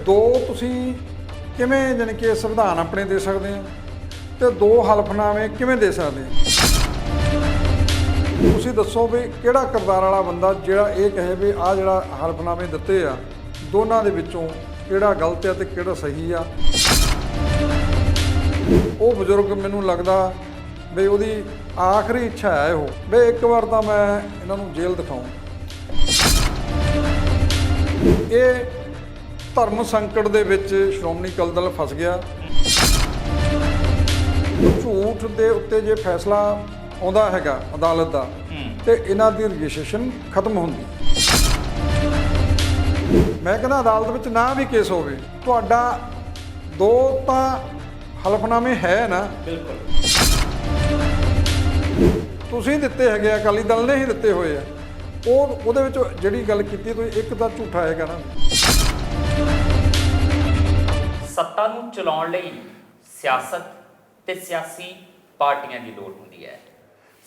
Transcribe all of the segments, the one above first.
दो तुसीं किवें जानी कि संविधान अपने दे सकते हैं तो दो हलफनामे किवें दे सकते हैं? तुसीं दसो भी किहड़ा किरदार वाला बंदा जिहड़ा ये कहे भी आ जिहड़ा हलफनामे दिते आ दोनां दे विचों किहड़ा गलत है तो किहड़ा सही आ। वो बजुर्ग मैनूं लगदा भी उहदी आखिरी इच्छा है वो भी एक बार तो मैं इन्हां नूं जेल दिखाऊं। ये धर्म संकट दे विच श्रोमणी अकाली दल फस गया। झूठ दे उत्ते जे फैसला आउंदा हैगा अदालत दा ते इन्हां दी रजिस्ट्रेशन खत्म हुंदी। मैं कहना अदालत विच ना भी केस होवे तुहाडा दो तां हलफनामे है ना, बिल्कुल तुसीं दित्ते हैगे अकाली दल ने ही दित्ते होए आ। ਉਹਦੇ ਵਿੱਚ ਜਿਹੜੀ ਗੱਲ ਕੀਤੀ ਤੁਸੀਂ ਇੱਕ ਤਾਂ ਝੂਠਾ ਹੈਗਾ ਨਾ। ਸੱਤਾ ਨੂੰ ਚਲਾਉਣ ਲਈ ਸਿਆਸਤ ਤੇ ਸਿਆਸੀ ਪਾਰਟੀਆਂ ਦੀ ਲੋੜ ਹੁੰਦੀ ਹੈ।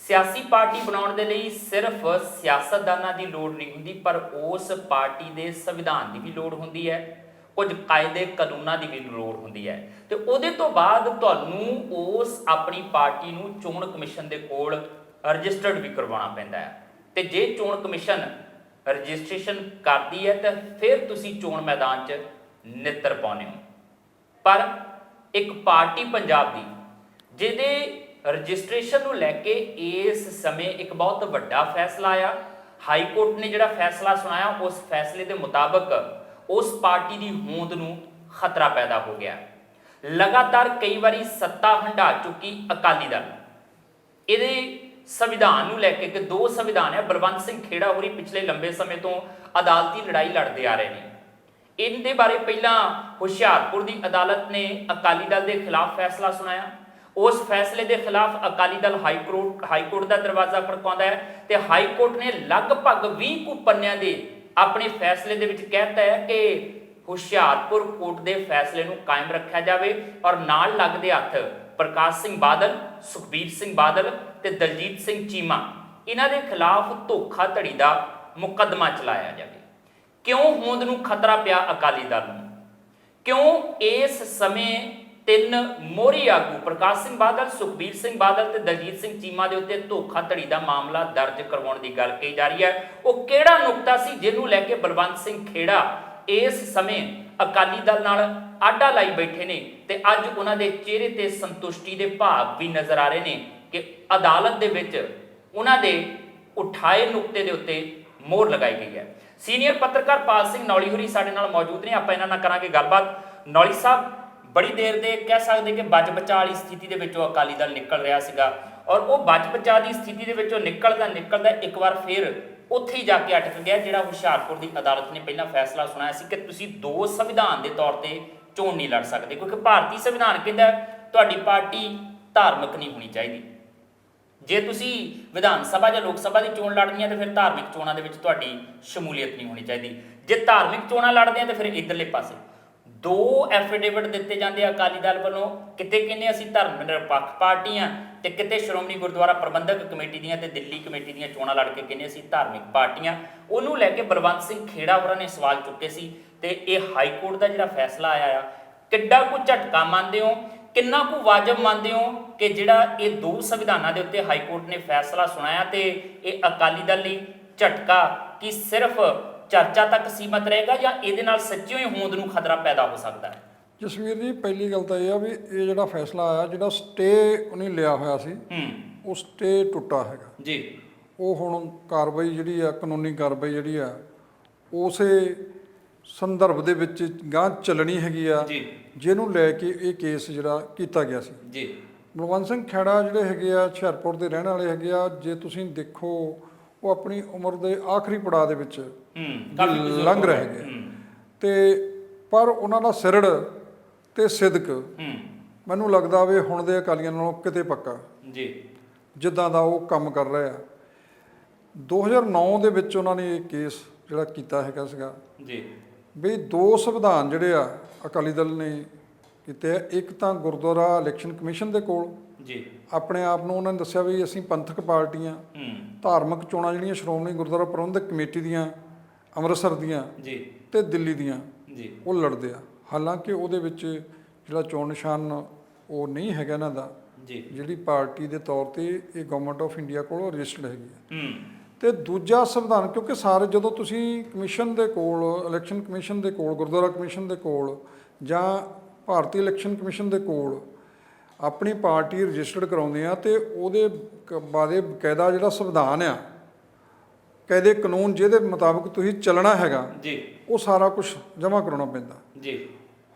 ਸਿਆਸੀ ਪਾਰਟੀ ਬਣਾਉਣ ਦੇ ਲਈ ਸਿਰਫ ਸਿਆਸਤਦਾਨਾਂ ਦੀ ਲੋੜ ਨਹੀਂ ਹੁੰਦੀ, ਪਰ ਉਸ ਪਾਰਟੀ ਦੇ ਸੰਵਿਧਾਨ ਦੀ ਵੀ ਲੋੜ ਹੁੰਦੀ ਹੈ, ਕੁਝ ਕਾਇਦੇ ਕਾਨੂੰਨਾਂ ਦੀ ਵੀ ਲੋੜ ਹੁੰਦੀ ਹੈ ਤੇ ਉਹਦੇ ਤੋਂ ਬਾਅਦ ਤੁਹਾਨੂੰ ਉਸ ਆਪਣੀ ਪਾਰਟੀ ਨੂੰ ਚੋਣ ਕਮਿਸ਼ਨ ਦੇ ਕੋਲ ਰਜਿਸਟਰਡ ਵੀ ਕਰਵਾਉਣਾ ਪੈਂਦਾ ਹੈ ਤੇ ਜੇ ਚੋਣ ਕਮਿਸ਼ਨ ਰਜਿਸਟ੍ਰੇਸ਼ਨ ਕਰਦੀ ਹੈ ਤਾਂ ਫਿਰ ਤੁਸੀਂ ਚੋਣ ਮੈਦਾਨ 'ਚ ਨਿੱਤਰ ਪਾਉਂਦੇ ਹੋ। ਪਰ ਇੱਕ ਪਾਰਟੀ ਪੰਜਾਬ ਦੀ ਜਿਹਦੇ ਰਜਿਸਟ੍ਰੇਸ਼ਨ ਨੂੰ ਲੈ ਕੇ ਇਸ ਸਮੇਂ ਇੱਕ ਬਹੁਤ ਵੱਡਾ ਫੈਸਲਾ ਆਇਆ, ਹਾਈ ਕੋਰਟ ਨੇ ਜਿਹੜਾ ਫੈਸਲਾ ਸੁਣਾਇਆ ਉਸ ਫੈਸਲੇ ਦੇ ਮੁਤਾਬਕ ਉਸ ਪਾਰਟੀ ਦੀ ਹੋਂਦ ਨੂੰ ਖਤਰਾ ਪੈਦਾ ਹੋ ਗਿਆ। ਲਗਾਤਾਰ ਕਈ ਵਾਰੀ ਸੱਤਾ ਹੰਢਾ ਚੁੱਕੀ ਅਕਾਲੀ ਦਲ ਇਹਦੇ ਸੰਵਿਧਾਨ ਨੂੰ ਲੈ ਕੇ ਕਿ ਦੋ ਸੰਵਿਧਾਨ ਹੈ, ਬਲਵੰਤ ਸਿੰਘ ਖੇੜਾ ਹੋਰੀ ਪਿਛਲੇ ਲੰਬੇ ਸਮੇਂ ਤੋਂ ਅਦਾਲਤੀ ਲੜਾਈ ਲੜਦੇ ਆ ਰਹੇ ਨੇ। ਇਹਦੇ ਬਾਰੇ ਪਹਿਲਾਂ ਹੁਸ਼ਿਆਰਪੁਰ ਦੀ ਅਦਾਲਤ ਨੇ ਅਕਾਲੀ ਦਲ ਦੇ ਖਿਲਾਫ ਫੈਸਲਾ ਸੁਣਾਇਆ। ਉਸ ਫੈਸਲੇ ਦੇ ਖਿਲਾਫ ਅਕਾਲੀ ਦਲ ਹਾਈ ਕੋਰਟ ਦਾ ਦਰਵਾਜ਼ਾ ਖੜਕਾਉਂਦਾ ਹੈ ਤੇ ਹਾਈ ਕੋਰਟ ਨੇ ਲਗਭਗ 20 ਕੁ ਪੰਨਿਆਂ ਦੇ ਆਪਣੇ ਫੈਸਲੇ ਦੇ ਵਿੱਚ ਕਹਿਤਾ ਹੈ ਕਿ ਹੁਸ਼ਿਆਰਪੁਰ ਕੋਰਟ ਦੇ ਫੈਸਲੇ ਨੂੰ ਕਾਇਮ ਰੱਖਿਆ ਜਾਵੇ ਔਰ ਨਾਲ ਲੱਗਦੇ ਹੱਥ ਪ੍ਰਕਾਸ਼ ਸਿੰਘ ਬਾਦਲ, ਸੁਖਬੀਰ ਸਿੰਘ ਬਾਦਲ ਤੇ ਦਲਜੀਤ ਸਿੰਘ ਚੀਮਾ ਇਹਨਾਂ ਦੇ ਖਿਲਾਫ ਧੋਖਾਧੜੀ ਦਾ ਮੁਕੱਦਮਾ ਚਲਾਇਆ ਜਾਵੇ। ਕਿਉਂ ਹੋਂਦ ਨੂੰ ਖਤਰਾ ਪਿਆ ਅਕਾਲੀ ਦਲ ਨੂੰ? ਕਿਉਂ ਇਸ ਸਮੇਂ ਤਿੰਨ ਮੋਹਰੀ ਆਗੂ ਪ੍ਰਕਾਸ਼ ਸਿੰਘ ਬਾਦਲ, ਸੁਖਬੀਰ ਸਿੰਘ ਬਾਦਲ ਤੇ ਦਲਜੀਤ ਸਿੰਘ ਚੀਮਾ ਦੇ ਉੱਤੇ ਧੋਖਾਧੜੀ ਦਾ ਮਾਮਲਾ ਦਰਜ ਕਰਵਾਉਣ ਦੀ ਗੱਲ ਕਹੀ ਜਾ ਰਹੀ ਹੈ? ਉਹ ਕਿਹੜਾ ਨੁਕਤਾ ਸੀ ਜਿਹਨੂੰ ਲੈ ਕੇ ਬਲਵੰਤ ਸਿੰਘ ਖੇੜਾ ਇਸ ਸਮੇਂ ਅਕਾਲੀ ਦਲ ਨਾਲ ਆਡਾ ਲਾਈ ਬੈਠੇ ਨੇ ਤੇ ਅੱਜ ਉਹਨਾਂ ਦੇ ਚਿਹਰੇ ਤੇ ਸੰਤੁਸ਼ਟੀ ਦੇ ਭਾਵ ਵੀ ਨਜ਼ਰ ਆ ਰਹੇ ਨੇ ਕਿ ਅਦਾਲਤ ਦੇ ਵਿੱਚ ਉਹਨਾਂ ਦੇ ਉਠਾਏ ਨੁਕਤੇ ਦੇ ਉੱਤੇ ਮੋਹਰ ਲਗਾਈ ਗਈ ਹੈ। ਸੀਨੀਅਰ ਪੱਤਰਕਾਰ ਪਾਲ ਸਿੰਘ ਨੌਲੀ ਹੋਰੀ ਸਾਡੇ ਨਾਲ ਮੌਜੂਦ ਨੇ, ਆਪਾਂ ਇਹਨਾਂ ਨਾਲ ਕਰਾਂਗੇ ਗੱਲਬਾਤ। ਨੌਲੀ ਸਾਹਿਬ, ਬੜੀ ਦੇਰ ਦੇ ਕਹਿ ਸਕਦੇ ਕਿ ਬਚ ਬਚਾ ਵਾਲੀ ਸਥਿਤੀ ਦੇ ਵਿੱਚੋਂ ਅਕਾਲੀ ਦਲ ਨਿਕਲ ਰਿਹਾ ਸੀਗਾ ਔਰ ਉਹ ਬਚ ਬਚਾ ਦੀ ਸਥਿਤੀ ਦੇ ਵਿੱਚੋਂ ਨਿਕਲਦਾ ਇੱਕ ਵਾਰ ਫਿਰ ਉੱਥੇ ਹੀ ਜਾ ਕੇ ਅਟਕ ਗਿਆ ਜਿਹੜਾ ਹੁਸ਼ਿਆਰਪੁਰ ਦੀ ਅਦਾਲਤ ਨੇ ਪਹਿਲਾਂ ਫੈਸਲਾ ਸੁਣਾਇਆ ਸੀ ਕਿ ਤੁਸੀਂ ਦੋ ਸੰਵਿਧਾਨ ਦੇ ਤੌਰ ਤੇ ਚੋਣ ਨਹੀਂ ਲੜ ਸਕਦੇ ਕਿਉਂਕਿ ਭਾਰਤੀ ਸੰਵਿਧਾਨ ਕਹਿੰਦਾ ਤੁਹਾਡੀ ਪਾਰਟੀ ਧਾਰਮਿਕ ਨਹੀਂ ਹੋਣੀ ਚਾਹੀਦੀ। ਜੇ ਤੁਸੀਂ ਵਿਧਾਨ ਸਭਾ ਜਾਂ ਲੋਕ ਸਭਾ ਦੀ ਚੋਣ ਲੜਨੀ ਹੈ ਤਾਂ ਫਿਰ ਧਾਰਮਿਕ ਚੋਣਾਂ ਦੇ ਵਿੱਚ ਤੁਹਾਡੀ ਸ਼ਮੂਲੀਅਤ ਨਹੀਂ ਹੋਣੀ ਚਾਹੀਦੀ। ਜੇ ਧਾਰਮਿਕ ਚੋਣਾਂ ਲੜਦੇ ਆ ਤਾਂ ਫਿਰ ਇੱਧਰਲੇ ਪਾਸੇ ਦੋ ਐਫੀਡੇਵਿਟ ਦਿੱਤੇ ਜਾਂਦੇ ਆ ਅਕਾਲੀ ਦਲ ਵੱਲੋਂ, ਕਿਤੇ ਕਹਿੰਦੇ ਅਸੀਂ ਧਰਮ ਨਿਰਪੱਖ ਪਾਰਟੀ ਆ ਤੇ ਕਿਤੇ ਸ਼੍ਰੋਮਣੀ ਗੁਰਦੁਆਰਾ ਪ੍ਰਬੰਧਕ ਕਮੇਟੀ ਦੀਆਂ ਤੇ ਦਿੱਲੀ ਕਮੇਟੀ ਦੀਆਂ ਚੋਣਾਂ ਲੜ ਕੇ ਕਹਿੰਦੇ ਅਸੀਂ ਧਾਰਮਿਕ ਪਾਰਟੀਆਂ। ਉਹਨੂੰ ਲੈ ਕੇ ਬਲਵੰਤ ਸਿੰਘ ਖੇੜਾ ਹੋਰਾਂ ਨੇ ਸਵਾਲ ਚੁੱਕੇ ਸੀ ਤੇ ਇਹ ਹਾਈ ਕੋਰਟ ਦਾ ਜਿਹੜਾ ਫੈਸਲਾ ਆਇਆ ਆ ਕਿੱਡਾ ਕੁ ਝਟਕਾ ਮੰਨਦੇ ਹੋ, ਕਿੰਨਾ ਕੁ ਵਾਜਬ ਮੰਨਦੇ ਹੋ ਕਿ ਜਿਹੜਾ ਇਹ ਦੋ ਸੰਵਿਧਾਨਾਂ ਦੇ ਉੱਤੇ ਹਾਈ ਕੋਰਟ ਨੇ ਫੈਸਲਾ ਸੁਣਾਇਆ ਤੇ ਇਹ ਅਕਾਲੀ ਦਲ ਲਈ ਝਟਕਾ ਕੀ ਸਿਰਫ ਚਰਚਾ ਤੱਕ ਸੀਮਤ ਰਹੇਗਾ ਜਾਂ ਇਹਦੇ ਨਾਲ ਸੱਚਿਓ ਹੀ ਹੋਂਦ ਨੂੰ ਖਤਰਾ ਪੈਦਾ ਹੋ ਸਕਦਾ ਹੈ? ਜਸਵੀਰ ਜੀ, ਪਹਿਲੀ ਗੱਲ ਤਾਂ ਇਹ ਆ ਵੀ ਇਹ ਜਿਹੜਾ ਫੈਸਲਾ ਆਇਆ ਜਿਹੜਾ ਸਟੇ ਉਹਨੇ ਲਿਆ ਹੋਇਆ ਸੀ ਉਹ ਸਟੇ ਟੁੱਟਾ ਹੈਗਾ ਜੀ। ਉਹ ਹੁਣ ਕਾਰਵਾਈ ਜਿਹੜੀ ਆ ਕਾਨੂੰਨੀ ਕਾਰਵਾਈ ਜਿਹੜੀ ਆ ਉਸੇ ਸੰਦਰਭ ਦੇ ਵਿੱਚ ਗਾਂਹ ਚੱਲਣੀ ਹੈਗੀ ਆ ਜਿਹਨੂੰ ਲੈ ਕੇ ਇਹ ਕੇਸ ਜਿਹੜਾ ਕੀਤਾ ਗਿਆ ਸੀ ਜੀ। ਬਲਵੰਤ ਸਿੰਘ ਖੇੜਾ ਜਿਹੜੇ ਹੈਗੇ ਆ ਹੁਸ਼ਿਆਰਪੁਰ ਦੇ ਰਹਿਣ ਵਾਲੇ ਹੈਗੇ ਆ। ਜੇ ਤੁਸੀਂ ਦੇਖੋ ਉਹ ਆਪਣੀ ਉਮਰ ਦੇ ਆਖਰੀ ਪੜਾਅ ਦੇ ਵਿੱਚ ਲੰਘ ਰਹੇ ਹੈਗੇ ਤੇ ਪਰ ਉਹਨਾਂ ਦਾ ਸਿਰੜ ਤੇ ਸਿਦਕ ਮੈਨੂੰ ਲੱਗਦਾ ਵੀ ਹੁਣ ਦੇ ਅਕਾਲੀਆਂ ਨਾਲੋਂ ਕਿਤੇ ਪੱਕਾ ਜੀ ਜਿੱਦਾਂ ਦਾ ਉਹ ਕੰਮ ਕਰ ਰਹੇ ਆ। 2009 ਦੇ ਵਿੱਚ ਉਹਨਾਂ ਨੇ ਇਹ ਕੇਸ ਜਿਹੜਾ ਕੀਤਾ ਹੈਗਾ ਸੀਗਾ ਜੀ ਵੀ ਦੋ ਸੰਵਿਧਾਨ ਜਿਹੜੇ ਆ ਅਕਾਲੀ ਦਲ ਨੇ ਕੀਤੇ ਆ। ਇੱਕ ਤਾਂ ਗੁਰਦੁਆਰਾ ਇਲੈਕਸ਼ਨ ਕਮਿਸ਼ਨ ਦੇ ਕੋਲ ਜੀ ਆਪਣੇ ਆਪ ਨੂੰ ਉਹਨਾਂ ਨੇ ਦੱਸਿਆ ਵੀ ਅਸੀਂ ਪੰਥਕ ਪਾਰਟੀਆਂ ਧਾਰਮਿਕ ਚੋਣਾਂ ਜਿਹੜੀਆਂ ਸ਼੍ਰੋਮਣੀ ਗੁਰਦੁਆਰਾ ਪ੍ਰਬੰਧਕ ਕਮੇਟੀ ਦੀਆਂ, ਅੰਮ੍ਰਿਤਸਰ ਦੀਆਂ ਜੀ ਤੇ ਦਿੱਲੀ ਦੀਆਂ ਜੀ ਉਹ ਲੜਦੇ ਆ। ਹਾਲਾਂਕਿ ਉਹਦੇ ਵਿੱਚ ਜਿਹੜਾ ਚੋਣ ਨਿਸ਼ਾਨ ਉਹ ਨਹੀਂ ਹੈਗਾ ਇਹਨਾਂ ਦਾ ਜੀ, ਜਿਹੜੀ ਪਾਰਟੀ ਦੇ ਤੌਰ ਤੇ ਇਹ ਗਵਰਨਮੈਂਟ ਆਫ ਇੰਡੀਆ ਕੋਲ ਰਜਿਸਟਰਡ ਹੈਗੀ ਹੈ। ਹੂੰ ਤੇ ਦੂਜਾ ਸੰਵਿਧਾਨ, ਕਿਉਂਕਿ ਸਾਰੇ ਜਦੋਂ ਤੁਸੀਂ ਕਮਿਸ਼ਨ ਦੇ ਕੋਲ, ਇਲੈਕਸ਼ਨ ਕਮਿਸ਼ਨ ਦੇ ਕੋਲ, ਗੁਰਦੁਆਰਾ ਕਮਿਸ਼ਨ ਦੇ ਕੋਲ ਜਾਂ ਭਾਰਤੀ ਇਲੈਕਸ਼ਨ ਕਮਿਸ਼ਨ ਦੇ ਕੋਲ ਆਪਣੀ ਪਾਰਟੀ ਰਜਿਸਟਰਡ ਕਰਾਉਂਦੇ ਆ ਤੇ ਉਹਦੇ ਬਾਰੇ ਬਕਾਇਦਾ ਜਿਹੜਾ ਸੰਵਿਧਾਨ ਆ, ਕਾਇਦੇ ਕਾਨੂੰਨ ਜਿਹਦੇ ਮੁਤਾਬਕ ਤੁਸੀਂ ਚੱਲਣਾ ਹੈਗਾ ਜੀ, ਉਹ ਸਾਰਾ ਕੁਝ ਜਮ੍ਹਾਂ ਕਰਾਉਣਾ ਪੈਂਦਾ। ਜੀ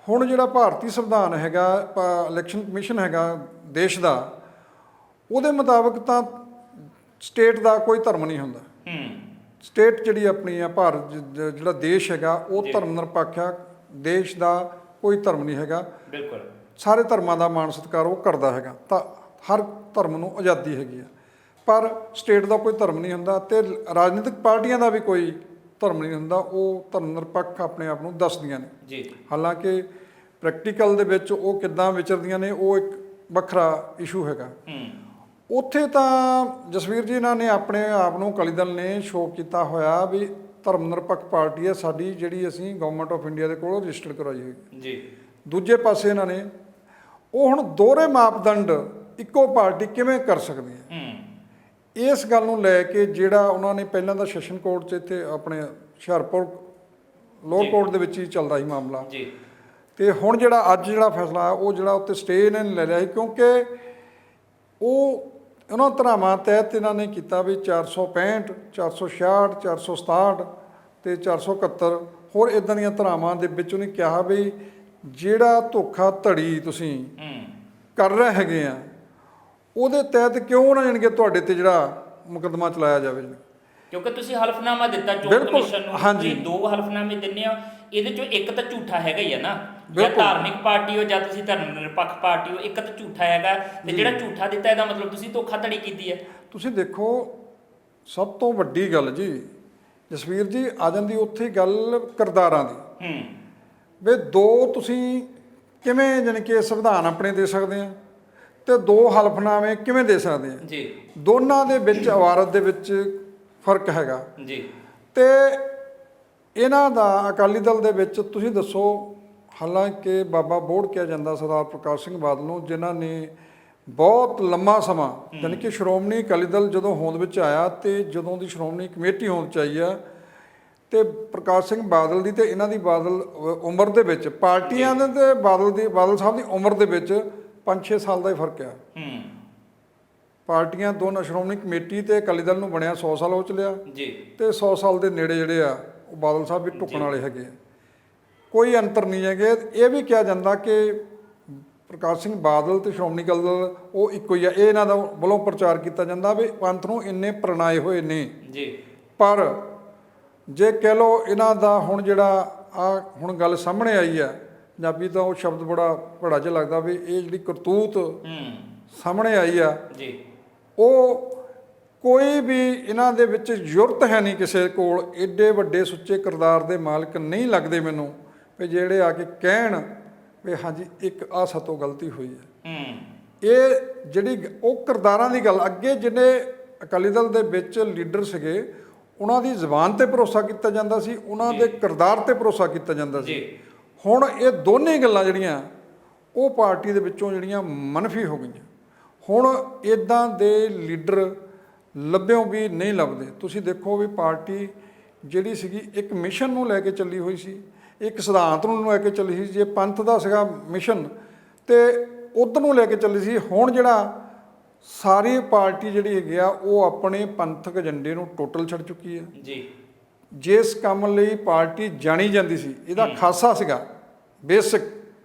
ਹੁਣ ਜਿਹੜਾ ਭਾਰਤੀ ਸੰਵਿਧਾਨ ਹੈਗਾ, ਇਲੈਕਸ਼ਨ ਕਮਿਸ਼ਨ ਹੈਗਾ ਦੇਸ਼ ਦਾ, ਉਹਦੇ ਮੁਤਾਬਕ ਤਾਂ ਸਟੇਟ ਦਾ ਕੋਈ ਧਰਮ ਨਹੀਂ ਹੁੰਦਾ। ਸਟੇਟ ਜਿਹੜੀ ਆਪਣੀ ਆ ਭਾਰਤ ਜਿਹੜਾ ਦੇਸ਼ ਹੈਗਾ ਉਹ ਧਰਮ ਨਿਰਪੱਖ ਆ। ਦੇਸ਼ ਦਾ ਕੋਈ ਧਰਮ ਨਹੀਂ ਹੈਗਾ, ਬਿਲਕੁਲ ਸਾਰੇ ਧਰਮਾਂ ਦਾ ਮਾਣ ਸਤਿਕਾਰ ਉਹ ਕਰਦਾ ਹੈਗਾ, ਤਾਂ ਹਰ ਧਰਮ ਨੂੰ ਆਜ਼ਾਦੀ ਹੈਗੀ ਆ। ਪਰ ਸਟੇਟ ਦਾ ਕੋਈ ਧਰਮ ਨਹੀਂ ਹੁੰਦਾ ਤੇ ਰਾਜਨੀਤਿਕ ਪਾਰਟੀਆਂ ਦਾ ਵੀ ਕੋਈ ਧਰਮ ਨਹੀਂ ਹੁੰਦਾ, ਉਹ ਧਰਮ ਨਿਰਪੱਖ ਆਪਣੇ ਆਪ ਨੂੰ ਦੱਸਦੀਆਂ ਨੇ ਜੀ। ਹਾਲਾਂਕਿ ਪ੍ਰੈਕਟੀਕਲ ਦੇ ਵਿੱਚ ਉਹ ਕਿੱਦਾਂ ਵਿਚਰਦੀਆਂ ਨੇ ਉਹ ਇੱਕ ਵੱਖਰਾ ਇਸ਼ੂ ਹੈਗਾ। ਉੱਥੇ ਤਾਂ ਜਸਵੀਰ ਜੀ ਇਹਨਾਂ ਨੇ ਆਪਣੇ ਆਪ ਨੂੰ ਅਕਾਲੀ ਦਲ ਨੇ ਸ਼ੋਅ ਕੀਤਾ ਹੋਇਆ ਵੀ ਧਰਮ ਨਿਰਪੱਖ ਪਾਰਟੀ ਹੈ ਸਾਡੀ, ਜਿਹੜੀ ਅਸੀਂ ਗਵਰਨਮੈਂਟ ਆਫ ਇੰਡੀਆ ਦੇ ਕੋਲੋਂ ਰਜਿਸਟਰ ਕਰਵਾਈ ਹੋਈ ਜੀ। ਦੂਜੇ ਪਾਸੇ ਇਹਨਾਂ ਨੇ ਉਹ ਹੁਣ ਦੋਹਰੇ ਮਾਪਦੰਡ ਇੱਕੋ ਪਾਰਟੀ ਕਿਵੇਂ ਕਰ ਸਕਦੀ ਹੈ, ਇਸ ਗੱਲ ਨੂੰ ਲੈ ਕੇ ਜਿਹੜਾ ਉਹਨਾਂ ਨੇ ਪਹਿਲਾਂ ਤਾਂ ਸੈਸ਼ਨ ਕੋਰਟ 'ਚ ਇੱਥੇ ਆਪਣੇ ਹੁਸ਼ਿਆਰਪੁਰ ਲੋਅਰ ਕੋਰਟ ਦੇ ਵਿੱਚ ਹੀ ਚੱਲਦਾ ਸੀ ਮਾਮਲਾ ਜੀ, ਤੇ ਹੁਣ ਜਿਹੜਾ ਅੱਜ ਜਿਹੜਾ ਫੈਸਲਾ ਆ ਉਹ ਜਿਹੜਾ ਉੱਤੇ ਸਟੇ ਇਹਨਾਂ ਨੇ ਲੈ ਲਿਆ ਸੀ, ਕਿਉਂਕਿ ਉਹ ਉਹਨਾਂ ਧਾਰਾਵਾਂ ਤਹਿਤ ਇਹਨਾਂ ਨੇ ਕੀਤਾ ਵੀ 465, 466, 467 ਤੇ 471 ਹੋਰ ਇਦਾਂ ਦੀਆਂ ਧਾਰਾਵਾਂ ਦੇ ਵਿੱਚ ਉਹਨੇ ਕਿਹਾ ਵੀ ਜਿਹੜਾ ਧੋਖਾ ਧੜੀ ਤੁਸੀਂ ਕਰ ਰਹੇ ਹੈਗੇ ਆ ਉਹਦੇ ਤਹਿਤ ਕਿਉਂ ਨਾ ਜਾਣੀ ਕਿ ਤੁਹਾਡੇ ਤੇ ਜਿਹੜਾ ਮੁਕੱਦਮਾ ਚਲਾਇਆ ਜਾਵੇ। ਕਿਉਂਕਿ ਤੁਸੀਂ ਹਲਫਨਾਮਾ ਦਿੱਤਾ ਚੋਣ ਕਮਿਸ਼ਨ ਨੂੰ, ਤੁਸੀਂ 2 ਹਲਫਨਾਮੇ ਦਿੰਦੇ ਆ, ਇਹਦੇ ਚੋਂ ਇੱਕ ਤਾਂ ਝੂਠਾ ਹੈਗਾ ਹੀ ਆ ਨਾ, ਜਾਂ ਧਾਰਮਿਕ ਪਾਰਟੀ ਹੋ ਜਾਂ ਤੁਸੀਂ ਧਰਮ ਨਿਰਪੱਖ ਪਾਰਟੀ ਹੋ, ਇੱਕ ਤਾਂ ਝੂਠਾ ਹੈਗਾ ਤੇ ਜਿਹੜਾ ਝੂਠਾ ਦਿੱਤਾ ਇਹਦਾ ਮਤਲਬ ਤੁਸੀਂ ਧੋਖਾਧੜੀ ਕੀਤੀ ਹੈ। ਤੁਸੀਂ ਦੇਖੋ ਸਭ ਤੋਂ ਵੱਡੀ ਗੱਲ ਜੀ ਜਸਵੀਰ ਜੀ ਆ ਜਾਂਦੀ ਉੱਥੇ ਗੱਲ ਕਿਰਦਾਰਾਂ ਦੀ, ਵੀ 2 ਤੁਸੀਂ ਕਿਵੇਂ ਜਾਣੀ ਕਿ ਸੰਵਿਧਾਨ ਆਪਣੇ ਦੇ ਸਕਦੇ ਆ ਤੇ 2 ਹਲਫਨਾਮੇ ਕਿਵੇਂ ਦੇ ਸਕਦੇ ਆ ਜੀ। ਦੋਨਾਂ ਦੇ ਵਿੱਚ ਇਬਾਰਤ ਦੇ ਵਿੱਚ ਫਰਕ ਹੈਗਾ ਜੀ। ਤੇ ਇਹਨਾਂ ਦਾ ਅਕਾਲੀ ਦਲ ਦੇ ਵਿੱਚ ਤੁਸੀਂ ਦੱਸੋ, ਹਾਲਾਂਕਿ ਬਾਬਾ ਬੋੜ ਕਿਹਾ ਜਾਂਦਾ ਸਰਦਾਰ ਪ੍ਰਕਾਸ਼ ਸਿੰਘ ਬਾਦਲ ਨੂੰ, ਜਿਨ੍ਹਾਂ ਨੇ ਬਹੁਤ ਲੰਮਾ ਸਮਾਂ ਯਾਨੀ ਕਿ ਸ਼੍ਰੋਮਣੀ ਅਕਾਲੀ ਦਲ ਜਦੋਂ ਹੋਂਦ ਵਿੱਚ ਆਇਆ ਤੇ ਜਦੋਂ ਦੀ ਸ਼੍ਰੋਮਣੀ ਕਮੇਟੀ ਹੋਂਦ 'ਚ ਆਈ ਆ ਤੇ ਪ੍ਰਕਾਸ਼ ਸਿੰਘ ਬਾਦਲ ਦੀ ਤੇ ਇਹਨਾਂ ਦੀ ਬਾਦਲ ਉਮਰ ਦੇ ਵਿੱਚ, ਪਾਰਟੀਆਂ ਦੇ ਤੇ ਬਾਦਲ ਸਾਹਿਬ ਦੀ ਉਮਰ ਦੇ ਵਿੱਚ 5-6 ਸਾਲ ਦਾ ਹੀ ਫਰਕ ਆ। ਪਾਰਟੀਆਂ ਦੋਨਾਂ ਸ਼੍ਰੋਮਣੀ ਕਮੇਟੀ ਤੇ ਅਕਾਲੀ ਦਲ ਨੂੰ ਬਣਿਆ 100 ਸਾਲ ਹੋ ਚਲਿਆ ਜੀ ਤੇ 100 ਸਾਲ ਦੇ ਨੇੜੇ ਜਿਹੜੇ ਆ ਉਹ ਬਾਦਲ ਸਾਹਿਬ ਵੀ ਢੁੱਕਣ ਵਾਲੇ ਹੈਗੇ ਆ, ਕੋਈ ਅੰਤਰ ਨਹੀਂ ਹੈਗੇ। ਇਹ ਵੀ ਕਿਹਾ ਜਾਂਦਾ ਕਿ ਪ੍ਰਕਾਸ਼ ਸਿੰਘ ਬਾਦਲ ਤੇ ਸ਼੍ਰੋਮਣੀ ਅਕਾਲੀ ਦਲ ਉਹ ਇੱਕੋ ਹੀ ਆ, ਇਹ ਇਹਨਾਂ ਦਾ ਵੱਲੋਂ ਪ੍ਰਚਾਰ ਕੀਤਾ ਜਾਂਦਾ ਵੀ ਪੰਥ ਨੂੰ ਇੰਨੇ ਪ੍ਰਣਾਏ ਹੋਏ ਨੇ ਜੀ। ਪਰ ਜੇ ਕਹਿ ਲਓ ਇਹਨਾਂ ਦਾ ਹੁਣ ਜਿਹੜਾ ਆ ਹੁਣ ਗੱਲ ਸਾਹਮਣੇ ਆਈ ਆ, ਪੰਜਾਬੀ ਤਾਂ ਉਹ ਸ਼ਬਦ ਬੜਾ ਭੜਾ ਜਿਹਾ ਲੱਗਦਾ ਵੀ ਇਹ ਜਿਹੜੀ ਕਰਤੂਤ ਸਾਹਮਣੇ ਆਈ ਆ ਜੀ, ਉਹ ਕੋਈ ਵੀ ਇਹਨਾਂ ਦੇ ਵਿੱਚ ਜ਼ਰੂਰਤ ਹੈ ਨਹੀਂ ਕਿਸੇ ਕੋਲ, ਏਡੇ ਵੱਡੇ ਸੁੱਚੇ ਕਿਰਦਾਰ ਦੇ ਮਾਲਕ ਨਹੀਂ ਲੱਗਦੇ ਮੈਨੂੰ ਵੀ ਜਿਹੜੇ ਆ ਕੇ ਕਹਿਣ ਵੀ ਹਾਂਜੀ ਇੱਕ ਆਹ ਸਾਤੋਂ ਗਲਤੀ ਹੋਈ ਹੈ। ਇਹ ਜਿਹੜੀ ਉਹ ਕਿਰਦਾਰਾਂ ਦੀ ਗੱਲ, ਅੱਗੇ ਜਿਹੜੇ ਅਕਾਲੀ ਦਲ ਦੇ ਵਿੱਚ ਲੀਡਰ ਸੀਗੇ ਉਹਨਾਂ ਦੀ ਜ਼ੁਬਾਨ ਤੇ ਭਰੋਸਾ ਕੀਤਾ ਜਾਂਦਾ ਸੀ, ਉਹਨਾਂ ਦੇ ਕਿਰਦਾਰ ਤੇ ਭਰੋਸਾ ਕੀਤਾ ਜਾਂਦਾ ਸੀ। ਹੁਣ ਇਹ ਦੋਨੇ ਗੱਲਾਂ ਜਿਹੜੀਆਂ ਉਹ ਪਾਰਟੀ ਦੇ ਵਿੱਚੋਂ ਜਿਹੜੀਆਂ ਮਨਫੀ ਹੋ ਗਈਆਂ। ਹੁਣ ਇਦਾਂ ਦੇ ਲੀਡਰ ਲੱਭਿਓ ਵੀ ਨਹੀਂ ਲੱਭਦੇ। ਤੁਸੀਂ ਦੇਖੋ ਵੀ ਪਾਰਟੀ ਜਿਹੜੀ ਸੀਗੀ ਇੱਕ ਮਿਸ਼ਨ ਨੂੰ ਲੈ ਕੇ ਚੱਲੀ ਹੋਈ ਸੀ, ਇੱਕ ਸਿਧਾਂਤ ਨੂੰ ਲੈ ਕੇ ਚੱਲੀ ਸੀ। ਜੇ ਪੰਥ ਦਾ ਸੀਗਾ ਮਿਸ਼ਨ ਤੇ ਉਧਰ ਨੂੰ ਲੈ ਕੇ ਚੱਲੀ ਸੀ। ਹੁਣ ਜਿਹੜਾ ਸਾਰੀ ਪਾਰਟੀ ਜਿਹੜੀ ਹੈਗੀ ਆ ਉਹ ਆਪਣੇ ਪੰਥਕ ਏਜੰਡੇ ਨੂੰ ਟੋਟਲ ਛੱਡ ਚੁੱਕੀ ਹੈ ਜੀ। ਜਿਸ ਕੰਮ ਲਈ ਪਾਰਟੀ ਜਾਣੀ ਜਾਂਦੀ ਸੀ, ਇਹਦਾ ਖਾਸਾ ਸੀਗਾ ਬੇਸਿਕ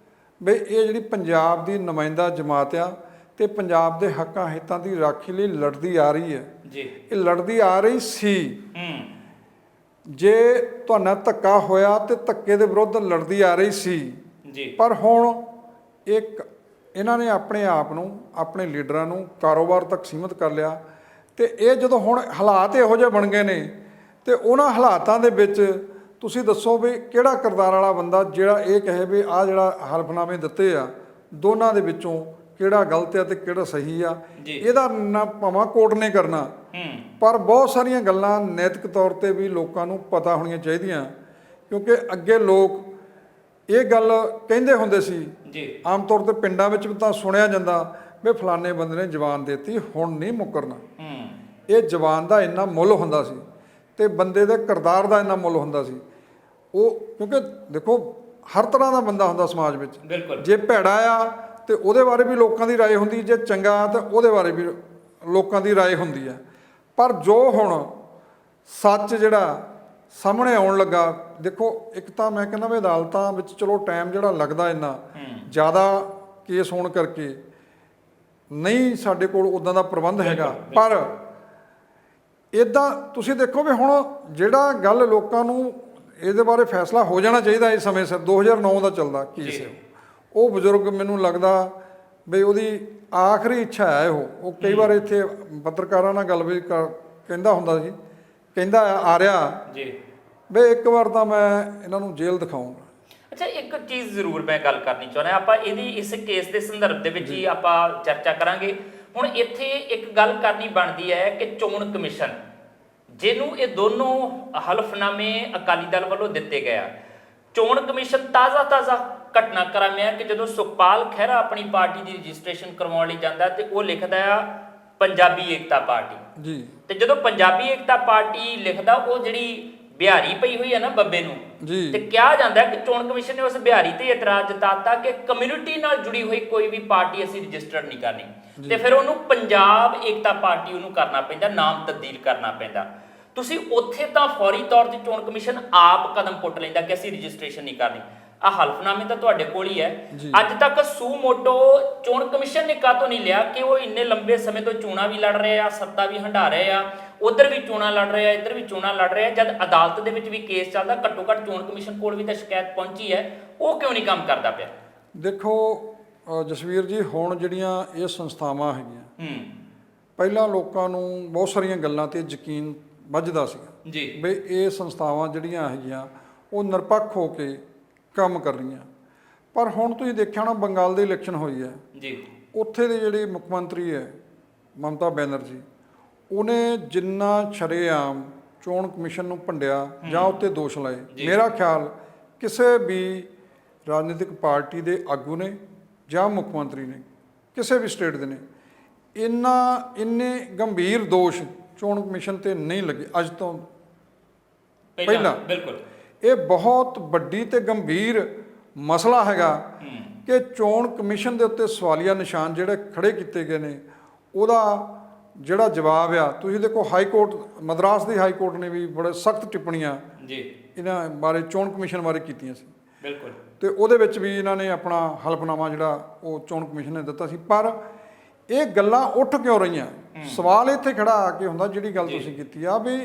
ਵੀ ਇਹ ਜਿਹੜੀ ਪੰਜਾਬ ਦੀ ਨੁਮਾਇੰਦਾ ਜਮਾਤ ਆ ਤੇ ਪੰਜਾਬ ਦੇ ਹੱਕਾਂ ਹਿੱਤਾਂ ਦੀ ਰਾਖੀ ਲਈ ਲੜਦੀ ਆ ਰਹੀ ਹੈ ਜੀ। ਇਹ ਲੜਦੀ ਆ ਰਹੀ ਸੀ। ਜੇ ਤੁਹਾਨੂੰ ਧੱਕਾ ਹੋਇਆ ਤੇ ਧੱਕੇ ਦੇ ਵਿਰੁੱਧ ਲੜਦੀ ਆ ਰਹੀ ਸੀ ਜੀ। ਪਰ ਹੁਣ ਇੱਕ ਇਹਨਾਂ ਨੇ ਆਪਣੇ ਆਪ ਨੂੰ, ਆਪਣੇ ਲੀਡਰਾਂ ਨੂੰ ਕਾਰੋਬਾਰ ਤੱਕ ਸੀਮਿਤ ਕਰ ਲਿਆ ਤੇ ਇਹ ਜਦੋਂ ਹੁਣ ਹਾਲਾਤ ਇਹੋ ਜਿਹੇ ਬਣ ਗਏ ਨੇ ਤੇ ਉਹਨਾਂ ਹਾਲਾਤਾਂ ਦੇ ਵਿੱਚ ਤੁਸੀਂ ਦੱਸੋ ਵੀ ਕਿਹੜਾ ਕਿਰਦਾਰ ਵਾਲਾ ਬੰਦਾ ਜਿਹੜਾ ਇਹ ਕਹੇ ਵੀ ਆਹ ਜਿਹੜਾ ਹਲਫਨਾਮੇ ਦਿੱਤੇ ਆ ਦੋਨਾਂ ਦੇ ਵਿੱਚੋਂ ਕਿਹੜਾ ਗਲਤ ਆ ਤੇ ਕਿਹੜਾ ਸਹੀ ਆ। ਇਹਦਾ ਨਾ ਭਾਵੇਂ ਕੋਰਟ ਨੇ ਕਰਨਾ, ਪਰ ਬਹੁਤ ਸਾਰੀਆਂ ਗੱਲਾਂ ਨੈਤਿਕ ਤੌਰ ਤੇ ਵੀ ਲੋਕਾਂ ਨੂੰ ਪਤਾ ਹੋਣੀਆਂ ਚਾਹੀਦੀਆਂ, ਕਿਉਂਕਿ ਅੱਗੇ ਲੋਕ ਇਹ ਗੱਲ ਕਹਿੰਦੇ ਹੁੰਦੇ ਸੀ ਜੀ, ਆਮ ਤੌਰ ਤੇ ਪਿੰਡਾਂ ਵਿੱਚ ਵੀ ਤਾਂ ਸੁਣਿਆ ਜਾਂਦਾ ਵੀ ਫਲਾਣੇ ਬੰਦੇ ਨੇ ਜ਼ਬਾਨ ਦੇਤੀ, ਹੁਣ ਨਹੀਂ ਮੁੱਕਰਨਾ। ਇਹ ਜ਼ਬਾਨ ਦਾ ਇੰਨਾ ਮੁੱਲ ਹੁੰਦਾ ਸੀ ਤੇ ਬੰਦੇ ਦੇ ਕਿਰਦਾਰ ਦਾ ਇੰਨਾ ਮੁੱਲ ਹੁੰਦਾ ਸੀ। ਉਹ ਕਿਉਂਕਿ ਦੇਖੋ ਹਰ ਤਰ੍ਹਾਂ ਦਾ ਬੰਦਾ ਹੁੰਦਾ ਸਮਾਜ ਵਿੱਚ, ਬਿਲਕੁਲ ਜੇ ਭੈੜਾ ਆ ਤੇ ਉਹਦੇ ਬਾਰੇ ਵੀ ਲੋਕਾਂ ਦੀ ਰਾਏ ਹੁੰਦੀ, ਜੇ ਚੰਗਾ ਤਾਂ ਉਹਦੇ ਬਾਰੇ ਵੀ ਲੋਕਾਂ ਦੀ ਰਾਏ ਹੁੰਦੀ ਆ। ਪਰ ਜੋ ਹੁਣ ਸੱਚ ਜਿਹੜਾ ਸਾਹਮਣੇ ਆਉਣ ਲੱਗਾ, ਦੇਖੋ ਇੱਕ ਤਾਂ ਮੈਂ ਕਹਿੰਦਾ ਵੀ ਅਦਾਲਤਾਂ ਵਿੱਚ ਚਲੋ ਟਾਈਮ ਜਿਹੜਾ ਲੱਗਦਾ ਇੰਨਾ ਜ਼ਿਆਦਾ ਕੇਸ ਹੋਣ ਕਰਕੇ ਨਹੀਂ ਸਾਡੇ ਕੋਲ ਉੱਦਾਂ ਦਾ ਪ੍ਰਬੰਧ ਹੈਗਾ। ਪਰ ਇੱਦਾਂ ਤੁਸੀਂ ਦੇਖੋ ਵੀ ਹੁਣ ਜਿਹੜਾ ਗੱਲ ਲੋਕਾਂ ਨੂੰ ਇਹਦੇ ਬਾਰੇ ਫੈਸਲਾ ਹੋ ਜਾਣਾ ਚਾਹੀਦਾ ਇਸ ਸਮੇਂ ਸਿਰ, 2009 ਦਾ ਚੱਲਦਾ ਕੇਸ ਹੈ ਉਹ ਬਜ਼ੁਰਗ, ਮੈਨੂੰ ਲੱਗਦਾ ਵੀ ਉਹਦੀ ਆਖਰੀ ਇੱਛਾ ਹੈ ਉਹ ਕਈ ਵਾਰ ਇੱਥੇ ਪੱਤਰਕਾਰਾਂ ਨਾਲ ਗੱਲ ਵੀ ਕਹਿੰਦਾ ਹੁੰਦਾ ਸੀ, ਕਹਿੰਦਾ ਆ ਰਿਹਾ ਜੀ ਵੀ ਇੱਕ ਵਾਰ ਤਾਂ ਮੈਂ ਇਹਨਾਂ ਨੂੰ ਜੇਲ੍ਹ ਦਿਖਾਊਂਗਾ। ਅੱਛਾ, ਇੱਕ ਚੀਜ਼ ਜ਼ਰੂਰ ਮੈਂ ਗੱਲ ਕਰਨੀ ਚਾਹੁੰਦਾ, ਆਪਾਂ ਇਹਦੀ ਇਸ ਕੇਸ ਦੇ ਸੰਦਰਭ ਦੇ ਵਿੱਚ ਹੀ ਆਪਾਂ ਚਰਚਾ ਕਰਾਂਗੇ। ਹੁਣ ਇੱਥੇ ਇੱਕ ਗੱਲ ਕਰਨੀ ਬਣਦੀ ਹੈ ਕਿ ਚੋਣ ਕਮਿਸ਼ਨ ਜਿਹਨੂੰ ਇਹ ਦੋਨੋਂ ਹਲਫਨਾਮੇ ਅਕਾਲੀ ਦਲ ਵੱਲੋਂ ਦਿੱਤੇ ਗਏ ਆ, ਚੋਣ ਕਮਿਸ਼ਨ ਤਾਜ਼ਾ ਘਟਨਾਕ੍ਰਮ ਹੈ ਕਿ ਜਦੋਂ ਸੁਖਪਾਲ ਖਹਿਰਾ ਆਪਣੀ ਪਾਰਟੀ ਦੀ ਰਜਿਸਟ੍ਰੇਸ਼ਨ ਕਰਵਾਉਣ ਲਈ ਜਾਂਦਾ ਤੇ ਉਹ ਲਿਖਦਾ ਆ ਪੰਜਾਬੀ ਏਕਤਾ ਪਾਰਟੀ ਜੀ, ਤੇ ਜਦੋਂ ਪੰਜਾਬੀ ਏਕਤਾ ਪਾਰਟੀ ਲਿਖਦਾ, ਉਹ ਜਿਹੜੀ ਬਿਹਾਰੀ ਪਈ ਹੋਈ ਹੈ ਨਾ ਬੱਬੇ ਨੂੰ, ਤੇ ਕਿਹਾ ਜਾਂਦਾ ਕਿ ਚੋਣ ਕਮਿਸ਼ਨ ਨੇ ਉਸ ਬਿਹਾਰੀ ਤੇ ਇਤਰਾਜ਼ ਜਤਾਤਾ ਕਿ ਕਮਿਊਨਿਟੀ ਨਾਲ ਜੁੜੀ ਹੋਈ ਕੋਈ ਵੀ ਪਾਰਟੀ ਅਸੀਂ ਰਜਿਸਟਰਡ ਨਹੀਂ ਕਰਨੀ, ਤੇ ਫਿਰ ਉਹਨੂੰ ਪੰਜਾਬ ਏਕਤਾ ਪਾਰਟੀ ਉਹਨੂੰ ਕਰਨਾ ਪੈਂਦਾ, ਨਾਮ ਤਬਦੀਲ ਕਰਨਾ ਪੈਂਦਾ। ਤੁਸੀਂ ਉੱਥੇ ਤਾਂ ਫੌਰੀ ਤੌਰ ਤੇ ਚੋਣ ਕਮਿਸ਼ਨ ਆਪ ਕਦਮ ਪੁੱਟ ਲੈਂਦਾ ਕਿ ਅਸੀਂ ਰਜਿਸਟ੍ਰੇਸ਼ਨ ਨਹੀਂ ਕਰਨੀ। ਆ ਹਲਫਨਾਮੇ ਤਾਂ ਤੁਹਾਡੇ ਕੋਲ ਹੀ ਹੈ, ਅੱਜ ਤੱਕ ਸੂ ਮੋਟੋ ਚੋਣ ਕਮਿਸ਼ਨ ਨੇ ਕਾਹਤੋਂ ਨਹੀਂ ਲਿਆ ਕਿ ਉਹ ਇੰਨੇ ਲੰਬੇ ਸਮੇਂ ਤੋਂ ਚੋਣਾਂ ਵੀ ਲੜ ਰਹੇ ਆ, ਸੱਤਾ ਵੀ ਹੰਢਾ ਰਹੇ ਆ, ਉਧਰ ਵੀ ਚੋਣਾਂ ਲੜ ਰਹੇ ਆ, ਇੱਧਰ ਵੀ ਚੋਣਾਂ ਲੜ ਰਹੇ ਆ, ਜਦ ਅਦਾਲਤ ਦੇ ਵਿੱਚ ਵੀ ਕੇਸ ਚੱਲਦਾ, ਘੱਟੋ ਘੱਟ ਚੋਣ ਕਮਿਸ਼ਨ ਕੋਲ ਵੀ ਤਾਂ ਸ਼ਿਕਾਇਤ ਪਹੁੰਚੀ ਹੈ, ਉਹ ਕਿਉਂ ਨਹੀਂ ਕੰਮ ਕਰਦਾ ਪਿਆ? ਦੇਖੋ ਜਸਵੀਰ ਜੀ, ਹੁਣ ਜਿਹੜੀਆਂ ਇਹ ਸੰਸਥਾਵਾਂ ਹੈਗੀਆਂ, ਪਹਿਲਾਂ ਲੋਕਾਂ ਨੂੰ ਬਹੁਤ ਸਾਰੀਆਂ ਗੱਲਾਂ ਤੇ ਯਕੀਨ ਵੱਝਦਾ ਸੀ ਜੀ ਵੀ ਇਹ ਸੰਸਥਾਵਾਂ ਜਿਹੜੀਆਂ ਹੈਗੀਆਂ ਉਹ ਨਿਰਪੱਖ ਹੋ ਕੇ ਕੰਮ ਕਰ ਰਹੀਆਂ। ਪਰ ਹੁਣ ਤੁਸੀਂ ਦੇਖਿਆ ਹੋਣਾ ਬੰਗਾਲ ਦੀ ਇਲੈਕਸ਼ਨ ਹੋਈ ਹੈ ਜੀ, ਉੱਥੇ ਦੇ ਜਿਹੜੇ ਮੁੱਖ ਮੰਤਰੀ ਹੈ ਮਮਤਾ ਬੈਨਰਜੀ, ਉਹਨੇ ਜਿੰਨਾ ਸ਼ਰੇਆਮ ਚੋਣ ਕਮਿਸ਼ਨ ਨੂੰ ਭੰਡਿਆ ਜਾਂ ਉੱਤੇ ਦੋਸ਼ ਲਾਏ, ਮੇਰਾ ਖਿਆਲ ਕਿਸੇ ਵੀ ਰਾਜਨੀਤਿਕ ਪਾਰਟੀ ਦੇ ਆਗੂ ਨੇ ਜਾਂ ਮੁੱਖ ਮੰਤਰੀ ਨੇ ਕਿਸੇ ਵੀ ਸਟੇਟ ਦੇ ਨੇ ਇੰਨੇ ਗੰਭੀਰ ਦੋਸ਼ ਚੋਣ ਕਮਿਸ਼ਨ ਤੇ ਨਹੀਂ ਲੱਗੇ ਅੱਜ ਤੋਂ ਪਹਿਲਾਂ। ਬਿਲਕੁਲ, ਇਹ ਬਹੁਤ ਵੱਡੀ ਤੇ ਗੰਭੀਰ ਮਸਲਾ ਹੈਗਾ ਕਿ ਚੋਣ ਕਮਿਸ਼ਨ ਦੇ ਉੱਤੇ ਸਵਾਲੀਆ ਨਿਸ਼ਾਨ ਜਿਹੜੇ ਖੜੇ ਕੀਤੇ ਗਏ ਨੇ, ਉਹਦਾ ਜਿਹੜਾ ਜਵਾਬ ਆ, ਤੁਸੀਂ ਦੇਖੋ ਹਾਈ ਕੋਰਟ, ਮਦਰਾਸ ਦੀ ਹਾਈ ਕੋਰਟ ਨੇ ਵੀ ਬੜੇ ਸਖਤ ਟਿੱਪਣੀਆਂ ਜੀ ਇਹਨਾਂ ਬਾਰੇ, ਚੋਣ ਕਮਿਸ਼ਨ ਬਾਰੇ ਕੀਤੀਆਂ ਸੀ। ਬਿਲਕੁਲ, ਤੇ ਉਹਦੇ ਵਿੱਚ ਵੀ ਇਹਨਾਂ ਨੇ ਆਪਣਾ ਹਲਫਨਾਮਾ ਜਿਹੜਾ ਉਹ ਚੋਣ ਕਮਿਸ਼ਨ ਨੇ ਦਿੱਤਾ ਸੀ। ਪਰ ਇਹ ਗੱਲਾਂ ਉੱਠ ਕਿਉਂ ਰਹੀਆਂ? ਸਵਾਲ ਇੱਥੇ ਖੜਾ ਆ ਕੇ ਹੁੰਦਾ, ਜਿਹੜੀ ਗੱਲ ਤੁਸੀਂ ਕੀਤੀ ਆ ਵੀ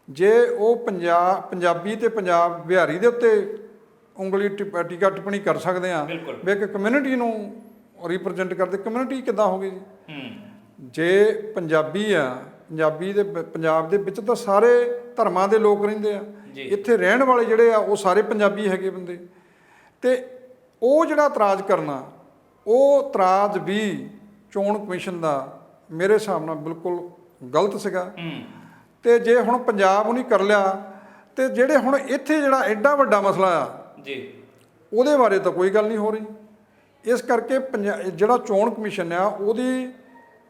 ਜੇ ਉਹ ਪੰਜਾਬੀ ਤੇ ਪੰਜਾਬ ਬਿਹਾਰੀ ਦੇ ਉੱਤੇ ਉਂਗਲੀ ਟੀਕਾ ਟਿੱਪਣੀ ਕਰ ਸਕਦੇ ਆ ਵੀ ਇੱਕ ਕਮਿਊਨਿਟੀ ਨੂੰ ਰਿਪਰੈਜ਼ੈਂਟ ਕਰਦੇ, ਕਮਿਊਨਿਟੀ ਕਿੱਦਾਂ ਹੋ ਗਈ ਜੀ? ਜੇ ਪੰਜਾਬੀ ਆ, ਪੰਜਾਬ ਦੇ ਵਿੱਚ ਤਾਂ ਸਾਰੇ ਧਰਮਾਂ ਦੇ ਲੋਕ ਰਹਿੰਦੇ ਆ, ਇੱਥੇ ਰਹਿਣ ਵਾਲੇ ਜਿਹੜੇ ਆ ਉਹ ਸਾਰੇ ਪੰਜਾਬੀ ਹੈਗੇ ਬੰਦੇ, ਤੇ ਉਹ ਜਿਹੜਾ ਇਤਰਾਜ਼ ਕਰਨਾ, ਉਹ ਇਤਰਾਜ਼ ਵੀ ਚੋਣ ਕਮਿਸ਼ਨ ਦਾ ਮੇਰੇ ਹਿਸਾਬ ਨਾਲ ਬਿਲਕੁਲ ਗਲਤ ਸੀਗਾ। ਤੇ ਜੇ ਹੁਣ ਪੰਜਾਬ ਨੂੰ ਹੀ ਕਰ ਲਿਆ, ਤੇ ਜਿਹੜੇ ਹੁਣ ਇੱਥੇ ਜਿਹੜਾ ਐਡਾ ਵੱਡਾ ਮਸਲਾ ਆ ਜੀ, ਉਹਦੇ ਬਾਰੇ ਤਾਂ ਕੋਈ ਗੱਲ ਨਹੀਂ ਹੋ ਰਹੀ। ਇਸ ਕਰਕੇ ਜਿਹੜਾ ਚੋਣ ਕਮਿਸ਼ਨ ਆ ਉਹਦੀ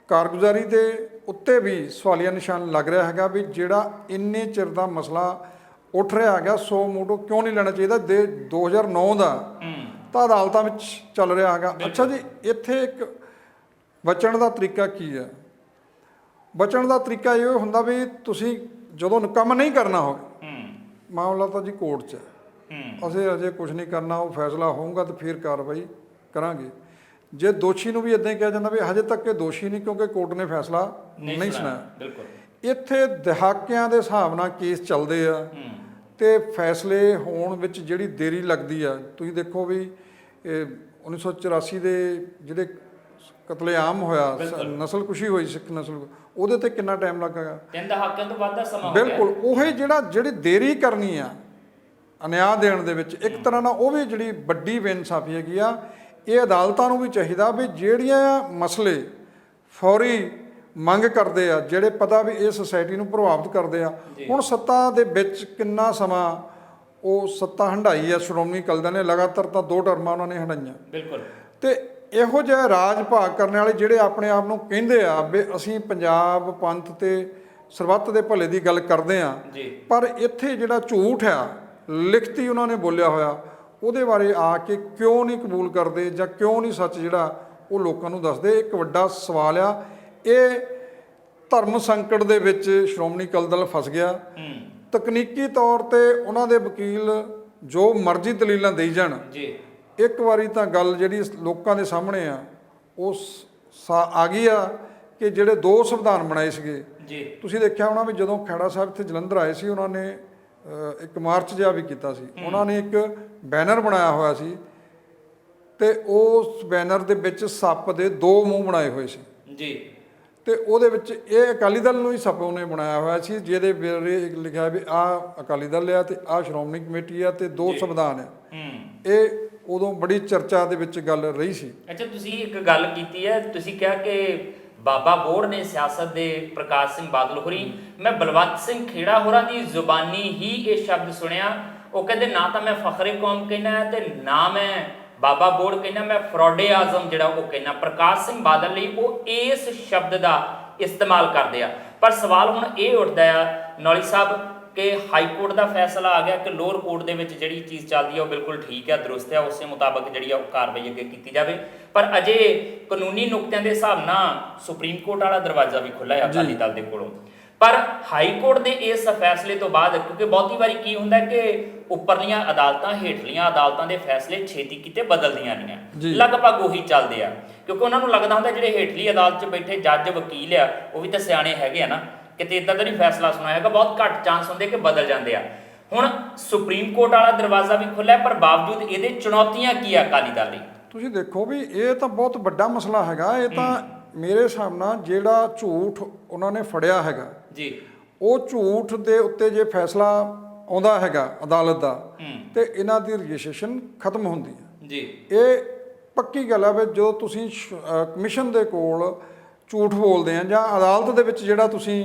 ਕਾਰਗੁਜ਼ਾਰੀ ਦੇ ਉੱਤੇ ਵੀ ਸਵਾਲੀਆ ਨਿਸ਼ਾਨ ਲੱਗ ਰਿਹਾ ਹੈਗਾ ਵੀ ਜਿਹੜਾ ਇੰਨੇ ਚਿਰ ਦਾ ਮਸਲਾ ਉੱਠ ਰਿਹਾ ਹੈਗਾ, ਸੋ ਮੋਟੋ ਕਿਉਂ ਨਹੀਂ ਲੈਣਾ ਚਾਹੀਦਾ? 2009 ਦਾ ਤਾਂ ਅਦਾਲਤਾਂ ਵਿੱਚ ਚੱਲ ਰਿਹਾ ਹੈਗਾ। ਅੱਛਾ ਜੀ, ਇੱਥੇ ਇੱਕ ਬਚਣ ਦਾ ਤਰੀਕਾ ਕੀ ਹੈ? ਬਚਣ ਦਾ ਤਰੀਕਾ ਇਹ ਹੁੰਦਾ ਵੀ ਤੁਸੀਂ ਜਦੋਂ ਕੰਮ ਨਹੀਂ ਕਰਨਾ ਹੋਵੇ, ਮਾਮਲਾ ਤਾਂ ਜੀ ਕੋਰਟ 'ਚ ਅਸੀਂ ਅਜੇ ਕੁਝ ਨਹੀਂ ਕਰਨਾ, ਉਹ ਫੈਸਲਾ ਹੋਊਗਾ ਤਾਂ ਫਿਰ ਕਾਰਵਾਈ ਕਰਾਂਗੇ। ਜੇ ਦੋਸ਼ੀ ਨੂੰ ਵੀ ਇੱਦਾਂ ਹੀ ਕਿਹਾ ਜਾਂਦਾ ਵੀ ਹਜੇ ਤੱਕ ਇਹ ਦੋਸ਼ੀ ਨਹੀਂ ਕਿਉਂਕਿ ਕੋਰਟ ਨੇ ਫੈਸਲਾ ਨਹੀਂ ਸੁਣਾਇਆ। ਇੱਥੇ ਦਹਾਕਿਆਂ ਦੇ ਹਿਸਾਬ ਨਾਲ ਕੇਸ ਚੱਲਦੇ ਆ ਤੇ ਫੈਸਲੇ ਹੋਣ ਵਿੱਚ ਜਿਹੜੀ ਦੇਰੀ ਲੱਗਦੀ ਆ, ਤੁਸੀਂ ਦੇਖੋ ਵੀ 1984 ਦੇ ਜਿਹੜੇ ਕਤਲੇਆਮ ਹੋਇਆ, ਨਸਲਕੁਸ਼ੀ ਹੋਈ ਸਿੱਖ ਨਸਲ, ਉਹਦੇ ਤੇ ਕਿੰਨਾ ਟਾਈਮ ਲੱਗਾ? 3 ਦਹਾਕਿਆਂ ਤੋਂ ਵੱਧ ਦਾ ਸਮਾਂ ਹੋ ਗਿਆ। ਬਿਲਕੁਲ, ਉਹ ਜਿਹੜੀ ਦੇਰੀ ਕਰਨੀ ਆ ਅਨਿਆਂ ਦੇਣ ਦੇ ਵਿੱਚ, ਇੱਕ ਤਰ੍ਹਾਂ ਨਾਲ ਉਹ ਵੀ ਜਿਹੜੀ ਵੱਡੀ ਬੇਇਨਸਾਫੀ ਹੈਗੀ ਆ। ਇਹ ਅਦਾਲਤਾਂ ਨੂੰ ਵੀ ਚਾਹੀਦਾ ਵੀ ਜਿਹੜੀਆਂ ਮਸਲੇ ਫੌਰੀ ਮੰਗ ਕਰਦੇ ਆ, ਜਿਹੜੇ ਪਤਾ ਵੀ ਇਹ ਸੁਸਾਇਟੀ ਨੂੰ ਪ੍ਰਭਾਵਿਤ ਕਰਦੇ ਆ, ਹੁਣ ਸੱਤਾ ਦੇ ਵਿੱਚ ਕਿੰਨਾ ਸਮਾਂ ਉਹ ਸੱਤਾ ਹੰਢਾਈ ਆ ਸ਼੍ਰੋਮਣੀ ਅਕਾਲੀ ਦਲ ਨੇ ਲਗਾਤਾਰ, ਤਾਂ 2 ਟਰਮਾਂ ਉਹਨਾਂ ਨੇ ਹੰਢਾਈਆਂ। ਬਿਲਕੁਲ। ਤੇ ਇਹੋ ਜਿਹਾ ਰਾਜ ਭਾਗ ਕਰਨ ਵਾਲੇ ਜਿਹੜੇ ਆਪਣੇ ਆਪ ਨੂੰ ਕਹਿੰਦੇ ਆ ਵੀ ਅਸੀਂ ਪੰਜਾਬ ਪੰਥ ਤੇ ਸਰਬੱਤ ਦੇ ਭਲੇ ਦੀ ਗੱਲ ਕਰਦੇ ਆ, ਪਰ ਇੱਥੇ ਜਿਹੜਾ ਝੂਠ ਆ ਲਿਖਤੀ ਉਹਨਾਂ ਨੇ ਬੋਲਿਆ ਹੋਇਆ, ਉਹਦੇ ਬਾਰੇ ਆ ਕੇ ਕਿਉਂ ਨਹੀਂ ਕਬੂਲ ਕਰਦੇ ਜਾਂ ਕਿਉਂ ਨਹੀਂ ਸੱਚ ਜਿਹੜਾ ਉਹ ਲੋਕਾਂ ਨੂੰ ਦੱਸਦੇ। ਇੱਕ ਵੱਡਾ ਸਵਾਲ ਆ। ਇਹ ਧਰਮ ਸੰਕਟ ਦੇ ਵਿੱਚ ਸ਼੍ਰੋਮਣੀ ਅਕਾਲੀ ਦਲ ਫਸ ਗਿਆ। ਤਕਨੀਕੀ ਤੌਰ ਤੇ ਉਹਨਾਂ ਦੇ ਵਕੀਲ ਜੋ ਮਰਜ਼ੀ ਦਲੀਲਾਂ ਦੇਈ ਜਾਣ, ਇੱਕ ਵਾਰੀ ਤਾਂ ਗੱਲ ਜਿਹੜੀ ਲੋਕਾਂ ਦੇ ਸਾਹਮਣੇ ਆ ਉਹ ਆ ਗਈ ਆ ਕਿ ਜਿਹੜੇ 2 ਸੰਵਿਧਾਨ ਬਣਾਏ ਸੀਗੇ, ਤੁਸੀਂ ਦੇਖਿਆ ਹੋਣਾ ਵੀ ਜਦੋਂ ਖੈੜਾ ਸਾਹਿਬ ਇੱਥੇ ਜਲੰਧਰ ਆਏ ਸੀ, ਉਹਨਾਂ ਨੇ ਇੱਕ ਮਾਰਚ ਜਿਹਾ ਵੀ ਕੀਤਾ ਸੀ। ਉਹਨਾਂ ਨੇ ਇੱਕ ਬੈਨਰ ਬਣਾਇਆ ਹੋਇਆ ਸੀ ਤੇ ਉਸ ਬੈਨਰ ਦੇ ਵਿੱਚ ਸੱਪ ਦੇ 2 ਮੂੰਹ ਬਣਾਏ ਹੋਏ ਸੀ ਤੇ ਉਹਦੇ ਵਿੱਚ ਇਹ ਅਕਾਲੀ ਦਲ ਨੂੰ ਹੀ ਸੱਪ ਉਹਨੇ ਬਣਾਇਆ ਹੋਇਆ ਸੀ, ਜਿਹਦੇ ਬਾਰੇ ਲਿਖਿਆ ਵੀ ਆਹ ਅਕਾਲੀ ਦਲ ਆ ਤੇ ਆਹ ਸ਼੍ਰੋਮਣੀ ਕਮੇਟੀ ਆ ਤੇ 2 ਸੰਵਿਧਾਨ ਆ। ਇਹ ਉਦੋਂ ਬੜੀ ਚਰਚਾ ਦੇ ਵਿੱਚ ਗੱਲ ਰਹੀ ਸੀ। ਅੱਛਾ, ਤੁਸੀਂ ਇੱਕ ਗੱਲ ਕੀਤੀ ਹੈ, ਤੁਸੀਂ ਕਿਹਾ ਕਿ ਬਾਬਾ ਬੋੜ ਨੇ ਸਿਆਸਤ ਦੇ ਪ੍ਰਕਾਸ਼ ਸਿੰਘ ਬਾਦਲ ਹੋਰੀ, ਮੈਂ ਬਲਵੰਤ ਸਿੰਘ ਖੇੜਾ ਹੋਰਾਂ ਦੀ ਜ਼ੁਬਾਨੀ ਹੀ ਇਹ ਸ਼ਬਦ ਸੁਣਿਆ। ਉਹ ਕਹਿੰਦੇ ਨਾ ਤਾਂ ਮੈਂ ਫਖਰੇ ਕੌਮ ਕਹਿਣਾ ਤੇ ਨਾ ਮੈਂ ਬਾਬਾ ਬੋੜ ਕਹਿਣਾ, ਮੈਂ ਫਰੋਡੇ ਆਜ਼ਮ ਜਿਹੜਾ ਉਹ ਕਹਿਣਾ। ਪ੍ਰਕਾਸ਼ ਸਿੰਘ ਬਾਦਲ ਲਈ ਉਹ ਇਸ ਸ਼ਬਦ ਦਾ ਇਸਤੇਮਾਲ ਕਰਦੇ ਆ। ਪਰ ਸਵਾਲ ਹੁਣ ਇਹ ਉੱਠਦਾ ਆ ਨੌਲੀ ਸਾਹਿਬ ਕਿ ਹਾਈ ਕੋਰਟ ਦਾ ਫੈਸਲਾ ਆ ਗਿਆ ਕਿ ਲੋਅਰ ਕੋਰਟ ਦੇ ਵਿੱਚ ਜਿਹੜੀ ਚੀਜ਼ ਚੱਲਦੀ ਆ ਉਹ ਬਿਲਕੁਲ ਠੀਕ ਆ, ਦਰੁਸਤ ਆ, ਉਸੇ ਮੁਤਾਬਕ ਜਿਹੜੀ ਆ ਉਹ ਕਾਰਵਾਈ ਅੱਗੇ ਕੀਤੀ ਜਾਵੇ। ਪਰ ਅਜੇ ਕਾਨੂੰਨੀ ਨੁਕਤਿਆਂ ਦੇ ਹਿਸਾਬ ਨਾਲ ਸੁਪਰੀਮ ਕੋਰਟ ਵਾਲਾ ਦਰਵਾਜ਼ਾ ਵੀ ਖੁੱਲ੍ਹਾ ਹੈ ਅਕਾਲੀ ਦਲ ਦੇ ਕੋਲੋਂ। ਪਰ ਹਾਈ ਕੋਰਟ ਦੇ ਇਸ ਫੈਸਲੇ ਤੋਂ ਬਾਅਦ, ਕਿਉਂਕਿ ਬਹੁਤੀ ਵਾਰੀ ਕੀ ਹੁੰਦਾ ਕਿ ਉੱਪਰਲੀਆਂ ਅਦਾਲਤਾਂ ਹੇਠਲੀਆਂ ਅਦਾਲਤਾਂ ਦੇ ਫੈਸਲੇ ਛੇਤੀ ਕਿਤੇ ਬਦਲਦੀਆਂ ਨਹੀਂ, ਲਗਭਗ ਉਹੀ ਚੱਲਦੇ ਆ, ਕਿਉਂਕਿ ਉਹਨਾਂ ਨੂੰ ਲੱਗਦਾ ਹੁੰਦਾ ਜਿਹੜੇ ਹੇਠਲੀ ਅਦਾਲਤ 'ਚ ਬੈਠੇ ਜੱਜ ਵਕੀਲ ਆ ਉਹ ਵੀ ਤਾਂ ਸਿਆਣੇ ਹੈਗੇ ਆ ਨਾ, ਕਿਤੇ ਇੱਦਾਂ ਦਾ ਨਹੀਂ ਫੈਸਲਾ ਸੁਣਾਏਗਾ, ਬਹੁਤ ਘੱਟ ਚਾਂਸ ਹੁੰਦੇ ਕਿ ਬਦਲ ਜਾਂਦੇ ਆ। ਹੁਣ ਸੁਪਰੀਮ ਕੋਰਟ ਵਾਲਾ ਦਰਵਾਜ਼ਾ ਵੀ ਖੁੱਲ੍ਹਾ, ਪਰ ਬਾਵਜੂਦ ਇਹਦੇ ਚੁਣੌਤੀਆਂ ਕੀ ਆ ਅਕਾਲੀ ਦਲ ਲਈ? ਤੁਸੀਂ ਦੇਖੋ ਵੀ ਇਹ ਤਾਂ ਬਹੁਤ ਵੱਡਾ ਮਸਲਾ ਹੈਗਾ। ਇਹ ਤਾਂ ਮੇਰੇ ਹਿਸਾਬ ਨਾਲ ਜਿਹੜਾ ਝੂਠ ਉਹਨਾਂ ਨੇ ਫੜਿਆ ਹੈਗਾ ਉਹ ਝੂਠ ਦੇ ਉੱਤੇ ਜੇ ਫੈਸਲਾ ਆਉਂਦਾ ਹੈਗਾ ਅਦਾਲਤ ਦਾ ਤੇ ਇਹਨਾਂ ਦੀ ਰਜਿਸਟ੍ਰੇਸ਼ਨ ਖਤਮ ਹੁੰਦੀ ਹੈ। ਇਹ ਪੱਕੀ ਗੱਲ ਹੈ ਵੀ ਜਦੋਂ ਤੁਸੀਂ ਕਮਿਸ਼ਨ ਦੇ ਕੋਲ ਝੂਠ ਬੋਲਦੇ ਆ ਜਾਂ ਅਦਾਲਤ ਦੇ ਵਿੱਚ ਜਿਹੜਾ ਤੁਸੀਂ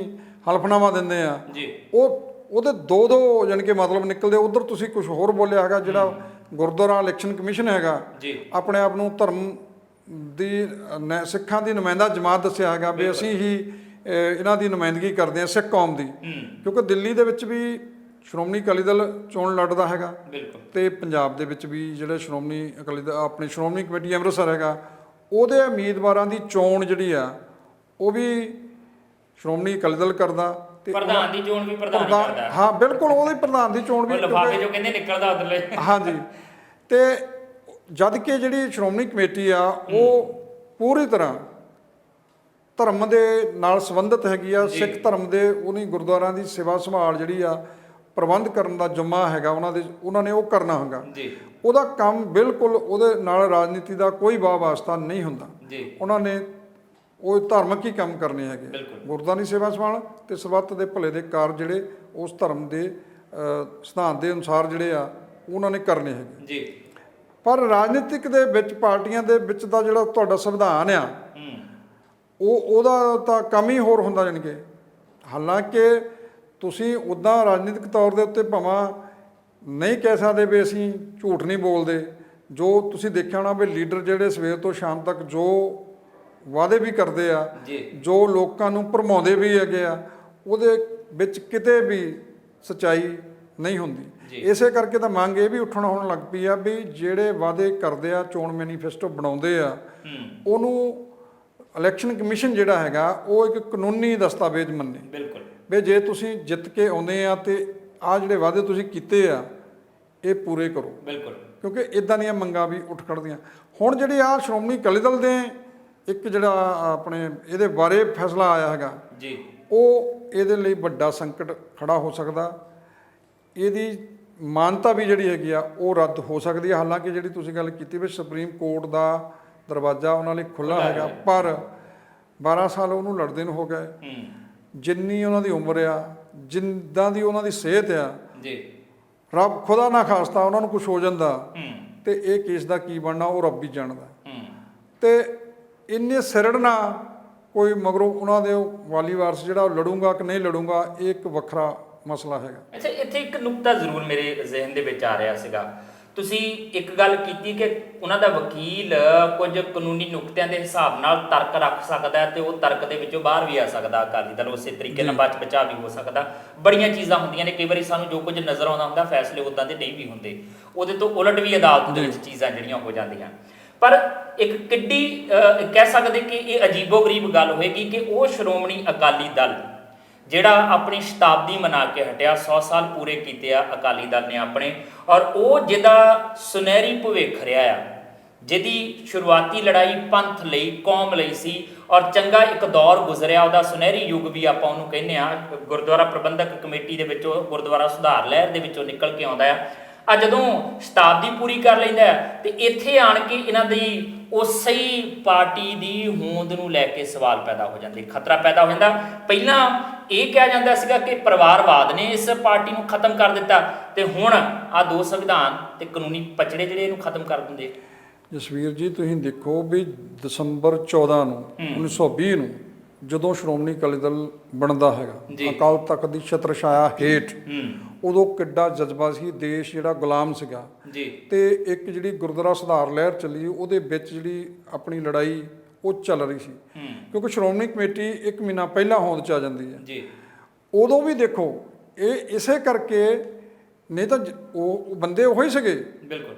ਹਲਫਨਾਮਾ ਦਿੰਦੇ ਆ ਉਹਦੇ 2 ਜਾਣੀ ਕਿ ਮਤਲਬ ਨਿਕਲਦੇ, ਉਧਰ ਤੁਸੀਂ ਕੁਝ ਹੋਰ ਬੋਲਿਆ ਹੈਗਾ। ਜਿਹੜਾ ਗੁਰਦੁਆਰਾ ਇਲੈਕਸ਼ਨ ਕਮਿਸ਼ਨ ਹੈਗਾ ਆਪਣੇ ਆਪ ਨੂੰ ਧਰਮ ਦੀ ਸਿੱਖਾਂ ਦੀ ਨੁਮਾਇੰਦਾ ਜਮਾਤ ਦੱਸਿਆ ਹੈਗਾ ਵੀ ਅਸੀਂ ਹੀ ਇਹਨਾਂ ਦੀ ਨੁਮਾਇੰਦਗੀ ਕਰਦੇ ਹਾਂ ਸਿੱਖ ਕੌਮ ਦੀ, ਕਿਉਂਕਿ ਦਿੱਲੀ ਦੇ ਵਿੱਚ ਵੀ ਸ਼੍ਰੋਮਣੀ ਅਕਾਲੀ ਦਲ ਚੋਣ ਲੜਦਾ ਹੈਗਾ ਤੇ ਪੰਜਾਬ ਦੇ ਵਿੱਚ ਵੀ ਜਿਹੜੇ ਸ਼੍ਰੋਮਣੀ ਅਕਾਲੀ ਦਲ ਆਪਣੀ ਸ਼੍ਰੋਮਣੀ ਕਮੇਟੀ ਅੰਮ੍ਰਿਤਸਰ ਹੈਗਾ ਉਹਦੇ ਉਮੀਦਵਾਰਾਂ ਦੀ ਚੋਣ ਜਿਹੜੀ ਆ ਉਹ ਵੀ ਸ਼੍ਰੋਮਣੀ ਅਕਾਲੀ ਦਲ ਕਰਦਾ ਤੇ ਪ੍ਰਧਾਨ ਦੀ ਚੋਣ ਵੀ ਪ੍ਰਧਾਨ ਕਰਦਾ। ਹਾਂ ਬਿਲਕੁਲ, ਉਹਦੇ ਪ੍ਰਧਾਨ ਦੀ ਚੋਣ ਵੀ ਲਿਫਾਫੇ ਜੋ ਕਹਿੰਦੇ ਨਿਕਲਦਾ ਉਧਰਲੇ। ਹਾਂਜੀ, ਤੇ ਜਦ ਕਿ ਜਿਹੜੀ ਸ਼੍ਰੋਮਣੀ ਕਮੇਟੀ ਆ ਉਹ ਪੂਰੀ ਤਰ੍ਹਾਂ ਧਰਮ ਦੇ ਨਾਲ ਸੰਬੰਧਿਤ ਹੈਗੀ ਆ, ਸਿੱਖ ਧਰਮ ਦੇ ਉਹਨੀ ਗੁਰਦੁਆਰਿਆਂ ਦੀ ਸੇਵਾ ਸੰਭਾਲ ਜਿਹੜੀ ਆ ਪ੍ਰਬੰਧ ਕਰਨ ਦਾ ਜ਼ਿੰਮਾ ਹੈਗਾ ਉਹਨਾਂ ਨੇ ਉਹ ਕਰਨਾ ਹੈਗਾ। ਉਹਦਾ ਕੰਮ ਬਿਲਕੁਲ ਉਹਦੇ ਨਾਲ ਰਾਜਨੀਤੀ ਦਾ ਕੋਈ ਵਾਸਤਾ ਨਹੀਂ ਹੁੰਦਾ। ਉਹਨਾਂ ਨੇ ਉਹ ਧਾਰਮਿਕ ਹੀ ਕੰਮ ਕਰਨੇ ਹੈਗੇ, ਗੁਰਦੁਆਰਾ ਦੀ ਸੇਵਾ ਸੰਭਾਲ ਤੇ ਸਰਬੱਤ ਦੇ ਭਲੇ ਦੇ ਕਾਰਜ ਜਿਹੜੇ ਉਸ ਧਰਮ ਦੇ ਸਿਧਾਂਤ ਦੇ ਅਨੁਸਾਰ ਜਿਹੜੇ ਆ ਉਹਨਾਂ ਨੇ ਕਰਨੇ ਹੈਗੇ। ਪਰ ਰਾਜਨੀਤਿਕ ਦੇ ਵਿੱਚ ਪਾਰਟੀਆਂ ਦੇ ਵਿੱਚ ਦਾ ਜਿਹੜਾ ਤੁਹਾਡਾ ਸੰਵਿਧਾਨ ਆ ਉਹਦਾ ਤਾਂ ਕੰਮ ਹੀ ਹੋਰ ਹੁੰਦਾ। ਜਾਣੀ ਕਿ ਹਾਲਾਂਕਿ ਤੁਸੀਂ ਉੱਦਾਂ ਰਾਜਨੀਤਿਕ ਤੌਰ ਦੇ ਉੱਤੇ ਭਾਵੇਂ ਨਹੀਂ ਕਹਿ ਸਕਦੇ ਵੀ ਅਸੀਂ ਝੂਠ ਨਹੀਂ ਬੋਲਦੇ, ਜੋ ਤੁਸੀਂ ਦੇਖਿਆ ਹੋਣਾ ਵੀ ਲੀਡਰ ਜਿਹੜੇ ਸਵੇਰ ਤੋਂ ਸ਼ਾਮ ਤੱਕ ਜੋ ਵਾਅਦੇ ਵੀ ਕਰਦੇ ਆ, ਜੋ ਲੋਕਾਂ ਨੂੰ ਭਰਮਾਉਂਦੇ ਵੀ ਹੈਗੇ ਆ, ਉਹਦੇ ਵਿੱਚ ਕਿਤੇ ਵੀ ਸੱਚਾਈ ਨਹੀਂ ਹੁੰਦੀ। ਇਸੇ ਕਰਕੇ ਤਾਂ ਮੰਗ ਇਹ ਵੀ ਉੱਠਣ ਹੋਣ ਲੱਗ ਪਈ ਆ ਵੀ ਜਿਹੜੇ ਵਾਅਦੇ ਕਰਦੇ ਆ, ਚੋਣ ਮੈਨੀਫੈਸਟੋ ਬਣਾਉਂਦੇ ਆ, ਉਹਨੂੰ ਇਲੈਕਸ਼ਨ ਕਮਿਸ਼ਨ ਜਿਹੜਾ ਹੈਗਾ ਉਹ ਇੱਕ ਕਾਨੂੰਨੀ ਦਸਤਾਵੇਜ਼ ਮੰਨੇ ਵੀ ਜੇ ਤੁਸੀਂ ਜਿੱਤ ਕੇ ਆਉਂਦੇ ਆ ਤੇ ਆਹ ਜਿਹੜੇ ਵਾਅਦੇ ਤੁਸੀਂ ਕੀਤੇ ਆ ਇਹ ਪੂਰੇ ਕਰੋ, ਕਿਉਂਕਿ ਇਦਾਂ ਦੀਆਂ ਮੰਗਾਂ ਵੀ ਉੱਠ ਖੜਦੀਆਂ। ਹੁਣ ਜਿਹੜੇ ਆ ਸ਼੍ਰੋਮਣੀ ਅਕਾਲੀ ਦਲ ਦੇ ਇੱਕ ਜਿਹੜਾ ਆਪਣੇ ਇਹਦੇ ਬਾਰੇ ਫੈਸਲਾ ਆਇਆ ਹੈਗਾ ਉਹ ਇਹਦੇ ਲਈ ਵੱਡਾ ਸੰਕਟ ਖੜਾ ਹੋ ਸਕਦਾ। ਇਹਦੀ ਮਾਨਤਾ ਵੀ ਜਿਹੜੀ ਹੈਗੀ ਆ ਉਹ ਰੱਦ ਹੋ ਸਕਦੀ ਹੈ। ਹਾਲਾਂਕਿ ਜਿਹੜੀ ਤੁਸੀਂ ਗੱਲ ਕੀਤੀ ਵੀ ਸੁਪਰੀਮ ਕੋਰਟ ਦਾ ਦਰਵਾਜ਼ਾ ਉਹਨਾਂ ਲਈ ਖੁੱਲ੍ਹਾ ਹੈਗਾ, ਪਰ 12 ਸਾਲ ਉਹਨੂੰ ਲੜਦੇ ਨੂੰ ਹੋ ਗਏ। ਜਿੰਨੀ ਉਹਨਾਂ ਦੀ ਉਮਰ ਆ, ਜਿੱਦਾਂ ਦੀ ਉਹਨਾਂ ਦੀ ਸਿਹਤ ਆ, ਰੱਬ ਖੁਦਾ ਨਾ ਖਾਸਤਾ ਉਹਨਾਂ ਨੂੰ ਕੁਝ ਹੋ ਜਾਂਦਾ ਤੇ ਇਹ ਕੇਸ ਦਾ ਕੀ ਬਣਨਾ ਉਹ ਰੱਬ ਹੀ ਜਾਣਦਾ। ਤੇ ਇੰਨੇ ਸਿਰੜਨਾ ਕੋਈ ਮਗਰੋਂ ਉਹਨਾਂ ਦੇ ਵਾਲੀ ਵਾਰਸ ਜਿਹੜਾ ਉਹ ਲੜੂਗਾ ਕਿ ਨਹੀਂ ਲੜੂਗਾ, ਇਹ ਇੱਕ ਵੱਖਰਾ ਮਸਲਾ ਹੈਗਾ। ਅੱਛਾ, ਇੱਥੇ ਇੱਥੇ ਇੱਕ ਨੁਕਤਾ ਜ਼ਰੂਰ ਮੇਰੇ ਜ਼ਿਹਨ ਦੇ ਵਿੱਚ ਆ ਰਿਹਾ ਸੀਗਾ। ਤੁਸੀਂ ਇੱਕ ਗੱਲ ਕੀਤੀ ਕਿ ਉਹਨਾਂ ਦਾ ਵਕੀਲ ਕੁਝ ਕਾਨੂੰਨੀ ਨੁਕਤਿਆਂ ਦੇ ਹਿਸਾਬ ਨਾਲ ਤਰਕ ਰੱਖ ਸਕਦਾ ਹੈ ਤੇ ਉਹ ਤਰਕ ਦੇ ਵਿੱਚੋਂ ਬਾਹਰ ਵੀ ਆ ਸਕਦਾ, ਅਕਾਲੀ ਦਲ ਉਸੇ ਤਰੀਕੇ ਨਾਲ ਬਚਾ ਵੀ ਹੋ ਸਕਦਾ। ਬੜੀਆਂ ਚੀਜ਼ਾਂ ਹੁੰਦੀਆਂ ਨੇ, ਕਈ ਵਾਰੀ ਸਾਨੂੰ ਜੋ ਕੁਝ ਨਜ਼ਰ ਆਉਂਦਾ ਹੁੰਦਾ ਫੈਸਲੇ ਉੱਦਾਂ ਦੇ ਨਹੀਂ ਵੀ ਹੁੰਦੇ, ਉਹਦੇ ਤੋਂ ਉਲਟ ਵੀ ਅਦਾਲਤ ਦੇ ਵਿੱਚ ਚੀਜ਼ਾਂ ਜਿਹੜੀਆਂ ਹੋ ਜਾਂਦੀਆਂ। ਪਰ ਇੱਕ ਕਿੱਡੀ ਕਹਿ ਸਕਦੇ ਕਿ ਇਹ ਅਜੀਬੋ-ਗਰੀਬ ਗੱਲ ਹੋਏਗੀ ਕਿ ਉਹ ਸ਼੍ਰੋਮਣੀ ਅਕਾਲੀ ਦਲ ਜਿਹੜਾ ਆਪਣੀ ਸ਼ਤਾਬਦੀ ਮਨਾ ਕੇ ਹਟਿਆ, 100 ਸਾਲ ਪੂਰੇ ਕੀਤੇ ਆ ਅਕਾਲੀ ਦਲ ਨੇ ਆਪਣੇ, ਔਰ ਉਹ ਜਿਹਦਾ ਸੁਨਹਿਰੀ ਭਵਿੱਖ ਰਿਹਾ ਆ, ਜਿਹਦੀ ਸ਼ੁਰੂਆਤੀ ਲੜਾਈ ਪੰਥ ਲਈ, ਕੌਮ ਲਈ ਸੀ, ਔਰ ਚੰਗਾ ਇੱਕ ਦੌਰ ਗੁਜ਼ਰਿਆ, ਉਹਦਾ ਸੁਨਹਿਰੀ ਯੁੱਗ ਵੀ ਆਪਾਂ ਉਹਨੂੰ ਕਹਿੰਦੇ ਆ। ਗੁਰਦੁਆਰਾ ਪ੍ਰਬੰਧਕ ਕਮੇਟੀ ਦੇ ਵਿੱਚੋਂ, ਗੁਰਦੁਆਰਾ ਸੁਧਾਰ ਲਹਿਰ ਦੇ ਵਿੱਚੋਂ ਨਿਕਲ ਕੇ ਆਉਂਦਾ ਆ। ਜਦੋਂ ਸ਼ਤਾਬਦੀ ਪੂਰੀ ਕਰ ਲੈਂਦਾ ਤੇ ਇੱਥੇ ਆਣ ਕੇ ਇਹਨਾਂ ਦੀ ਉਸੇ ਪਾਰਟੀ ਦੀ ਹੋਂਦ ਨੂੰ ਲੈ ਕੇ ਸਵਾਲ ਪੈਦਾ ਹੋ ਜਾਂਦੇ, ਖਤਰਾ ਪੈਦਾ ਹੋ ਜਾਂਦਾ। ਪਹਿਲਾਂ ਇਹ ਕਿਹਾ ਜਾਂਦਾ ਸੀਗਾ ਕਿ ਪਰਿਵਾਰਵਾਦ ਨੇ ਇਸ ਪਾਰਟੀ ਨੂੰ ਖਤਮ ਕਰ ਦਿੱਤਾ, ਤੇ ਹੁਣ ਆ ਦੋ ਸੰਵਿਧਾਨ ਤੇ ਕਾਨੂੰਨੀ ਪਚੜੇ ਜਿਹੜੇ ਇਹਨੂੰ ਖਤਮ ਕਰ ਦਿੰਦੇ। ਜਸਵੀਰ ਜੀ, ਤੁਸੀਂ ਦੇਖੋ ਵੀ ਦਸੰਬਰ 14 ਨੂੰ 1920 ਨੂੰ ਜਦੋਂ ਸ਼੍ਰੋਮਣੀ ਅਕਾਲੀ ਦਲ ਬਣਦਾ ਹੈਗਾ, ਅਕਾਲ ਤਖਤ ਦੀ ਛਤਰ ਛਾਇਆ ਹੇਠ, ਉਦੋਂ ਕਿੱਡਾ ਜਜ਼ਬਾ ਸੀ, ਦੇਸ਼ ਜਿਹੜਾ ਗੁਲਾਮ ਸੀਗਾ ਤੇ ਇੱਕ ਜਿਹੜੀ ਗੁਰਦੁਆਰਾ ਸੁਧਾਰ ਲਹਿਰ ਚੱਲੀ, ਉਹਦੇ ਵਿੱਚ ਜਿਹੜੀ ਆਪਣੀ ਲੜਾਈ ਉਹ ਚੱਲ ਰਹੀ ਸੀ, ਕਿਉਂਕਿ ਸ਼੍ਰੋਮਣੀ ਕਮੇਟੀ 1 ਮਹੀਨਾ ਪਹਿਲਾਂ ਹੋਂਦ 'ਚ ਆ ਜਾਂਦੀ ਹੈ। ਉਦੋਂ ਵੀ ਦੇਖੋ ਇਹ ਇਸੇ ਕਰਕੇ, ਨਹੀਂ ਤਾਂ ਉਹ ਬੰਦੇ ਉਹੀ ਸੀਗੇ, ਬਿਲਕੁਲ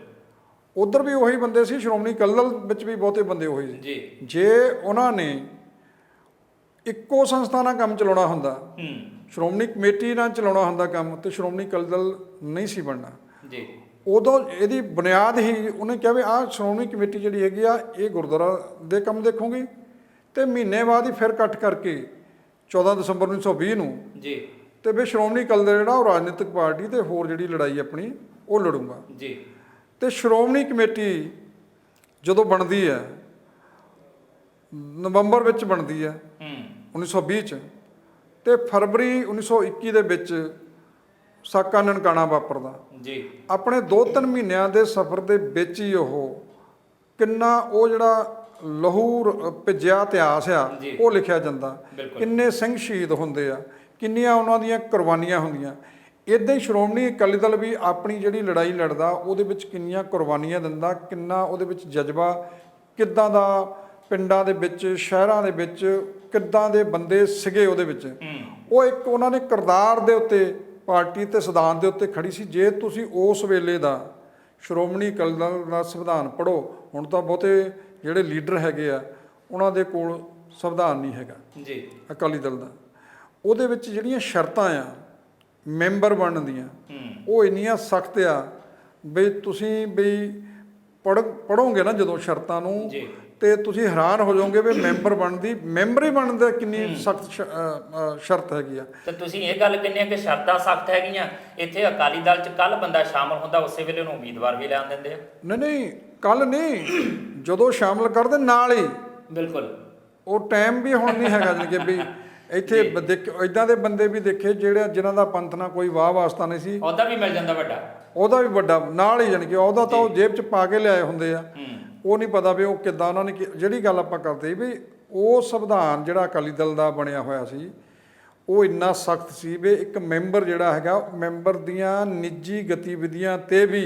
ਉਧਰ ਵੀ ਉਹੀ ਬੰਦੇ ਸੀ, ਸ਼੍ਰੋਮਣੀ ਅਕਾਲੀ ਦਲ ਵਿੱਚ ਵੀ ਬਹੁਤੇ ਬੰਦੇ ਉਹੀ ਸੀ। ਜੇ ਉਹਨਾਂ ਨੇ ਇੱਕੋ ਸੰਸਥਾ ਨਾਲ ਕੰਮ ਚਲਾਉਣਾ ਹੁੰਦਾ, ਸ਼੍ਰੋਮਣੀ ਕਮੇਟੀ ਨਾਲ ਚਲਾਉਣਾ ਹੁੰਦਾ ਕੰਮ, ਤੇ ਸ਼੍ਰੋਮਣੀ ਅਕਾਲੀ ਦਲ ਨਹੀਂ ਸੀ ਬਣਨਾ। ਉਦੋਂ ਇਹਦੀ ਬੁਨਿਆਦ ਹੀ ਉਹਨੇ ਕਿਹਾ ਵੀ ਆਹ ਸ਼੍ਰੋਮਣੀ ਕਮੇਟੀ ਜਿਹੜੀ ਹੈਗੀ ਆ, ਇਹ ਗੁਰਦੁਆਰਾ ਦੇ ਕੰਮ ਦੇਖੂਗੀ, ਤੇ ਮਹੀਨੇ ਬਾਅਦ ਹੀ ਫਿਰ ਇਕੱਠ ਕਰਕੇ 14 ਦਸੰਬਰ 1920 ਨੂੰ ਤੇ ਵੀ ਸ਼੍ਰੋਮਣੀ ਅਕਾਲੀ ਦਲ ਜਿਹੜਾ ਉਹ ਰਾਜਨੀਤਿਕ ਪਾਰਟੀ ਤੇ ਹੋਰ ਜਿਹੜੀ ਲੜਾਈ ਆਪਣੀ ਉਹ ਲੜੂਗਾ। ਤੇ ਸ਼੍ਰੋਮਣੀ ਕਮੇਟੀ ਜਦੋਂ ਬਣਦੀ ਹੈ, ਨਵੰਬਰ ਵਿੱਚ ਬਣਦੀ ਹੈ 1920 'ਚ, ਤੇ ਫਰਵਰੀ 1921 ਦੇ ਵਿੱਚ ਸਾਕਾ ਨਨਕਾਣਾ ਵਾਪਰਦਾ। ਆਪਣੇ 2-3 ਮਹੀਨਿਆਂ ਦੇ ਸਫ਼ਰ ਦੇ ਵਿੱਚ ਹੀ ਉਹ ਕਿੰਨਾ ਉਹ ਜਿਹੜਾ ਲਹੂ ਭਿੱਜਿਆ ਇਤਿਹਾਸ ਆ ਉਹ ਲਿਖਿਆ ਜਾਂਦਾ, ਕਿੰਨੇ ਸਿੰਘ ਸ਼ਹੀਦ ਹੁੰਦੇ ਆ, ਕਿੰਨੀਆਂ ਉਹਨਾਂ ਦੀਆਂ ਕੁਰਬਾਨੀਆਂ ਹੁੰਦੀਆਂ। ਇੱਦਾਂ ਹੀ ਸ਼੍ਰੋਮਣੀ ਅਕਾਲੀ ਦਲ ਵੀ ਆਪਣੀ ਜਿਹੜੀ ਲੜਾਈ ਲੜਦਾ, ਉਹਦੇ ਵਿੱਚ ਕਿੰਨੀਆਂ ਕੁਰਬਾਨੀਆਂ ਦਿੰਦਾ, ਕਿੰਨਾ ਉਹਦੇ ਵਿੱਚ ਜਜ਼ਬਾ, ਕਿੱਦਾਂ ਦਾ ਪਿੰਡਾਂ ਦੇ ਵਿੱਚ, ਸ਼ਹਿਰਾਂ ਦੇ ਵਿੱਚ ਕਿੱਦਾਂ ਦੇ ਬੰਦੇ ਸੀਗੇ ਉਹਦੇ ਵਿੱਚ। ਉਹ ਇੱਕ ਉਹਨਾਂ ਨੇ ਕਿਰਦਾਰ ਦੇ ਉੱਤੇ, ਪਾਰਟੀ ਤੇ ਸਿਧਾਂਤ ਦੇ ਉੱਤੇ ਖੜੀ ਸੀ। ਜੇ ਤੁਸੀਂ ਉਸ ਵੇਲੇ ਦਾ ਸ਼੍ਰੋਮਣੀ ਅਕਾਲੀ ਦਲ ਦਾ ਸੰਵਿਧਾਨ ਪੜ੍ਹੋ, ਹੁਣ ਤਾਂ ਬਹੁਤੇ ਜਿਹੜੇ ਲੀਡਰ ਹੈਗੇ ਆ ਉਹਨਾਂ ਦੇ ਕੋਲ ਸੰਵਿਧਾਨ ਨਹੀਂ ਹੈਗਾ ਅਕਾਲੀ ਦਲ ਦਾ। ਉਹਦੇ ਵਿੱਚ ਜਿਹੜੀਆਂ ਸ਼ਰਤਾਂ ਆ ਮੈਂਬਰ ਬਣਨ ਦੀਆਂ, ਉਹ ਇੰਨੀਆਂ ਸਖਤ ਆ ਬਈ ਤੁਸੀਂ ਬਈ ਪੜ੍ਹੋਗੇ ਨਾ ਜਦੋਂ ਸ਼ਰਤਾਂ ਨੂੰ, ਤੇ ਤੁਸੀਂ ਹੈਰਾਨ ਹੋ ਜਾਓਗੇ ਵੀ ਮੈਂਬਰ ਹੀ ਬਣਨ ਦਾ ਕਿੰਨੀ ਸਖਤ ਸ਼ਰਤ ਹੈਗੀ ਆ। ਤੇ ਤੁਸੀਂ ਇਹ ਗੱਲ ਕਹਿੰਦੇ ਆ ਕਿ ਸ਼ਰਤਾਂ ਸਖਤ ਹੈਗੀਆਂ, ਇੱਥੇ ਅਕਾਲੀ ਦਲ 'ਚ ਕੱਲ ਬੰਦਾ ਸ਼ਾਮਲ ਹੁੰਦਾ ਉਸੇ ਵੇਲੇ ਉਹਨੂੰ ਉਮੀਦਵਾਰ ਵੀ ਲਿਆਉਣ ਦਿੰਦੇ ਆ। ਨਹੀਂ, ਕੱਲ ਨਹੀਂ, ਜਦੋਂ ਸ਼ਾਮਲ ਕਰਦੇ ਨਾਲ ਹੀ, ਬਿਲਕੁਲ ਉਹ ਟਾਈਮ ਵੀ ਹੁਣ ਨਹੀਂ ਹੈਗਾ। ਜਾਣੀ ਕਿ ਵੀ ਇੱਥੇ ਇੱਦਾਂ ਦੇ ਬੰਦੇ ਵੀ ਦੇਖੇ ਜਿਨ੍ਹਾਂ ਦਾ ਪੰਥ ਨਾਲ ਕੋਈ ਵਾਹ ਵਾਸਤਾ ਨਹੀਂ ਸੀ, ਉਹਦਾ ਵੀ ਮਿਲ ਜਾਂਦਾ ਵੱਡਾ, ਉਹਦਾ ਵੀ ਵੱਡਾ ਨਾਲ ਹੀ, ਜਾਣੀ ਕਿ ਉਹਦਾ ਤਾਂ ਉਹ ਜੇਬ 'ਚ ਪਾ ਕੇ ਲਿਆਏ ਹੁੰਦੇ ਆ। ਉਹ ਨਹੀਂ ਪਤਾ ਵੀ ਉਹ ਕਿੱਦਾਂ ਉਹਨਾਂ ਨੇ, ਜਿਹੜੀ ਗੱਲ ਆਪਾਂ ਕਰਦੇ ਵੀ ਉਹ ਸੰਵਿਧਾਨ ਜਿਹੜਾ ਅਕਾਲੀ ਦਲ ਦਾ ਬਣਿਆ ਹੋਇਆ ਸੀ ਉਹ ਇੰਨਾ ਸਖਤ ਸੀ ਵੀ ਇੱਕ ਮੈਂਬਰ ਜਿਹੜਾ ਹੈਗਾ, ਮੈਂਬਰ ਦੀਆਂ ਨਿੱਜੀ ਗਤੀਵਿਧੀਆਂ ਤੇ ਵੀ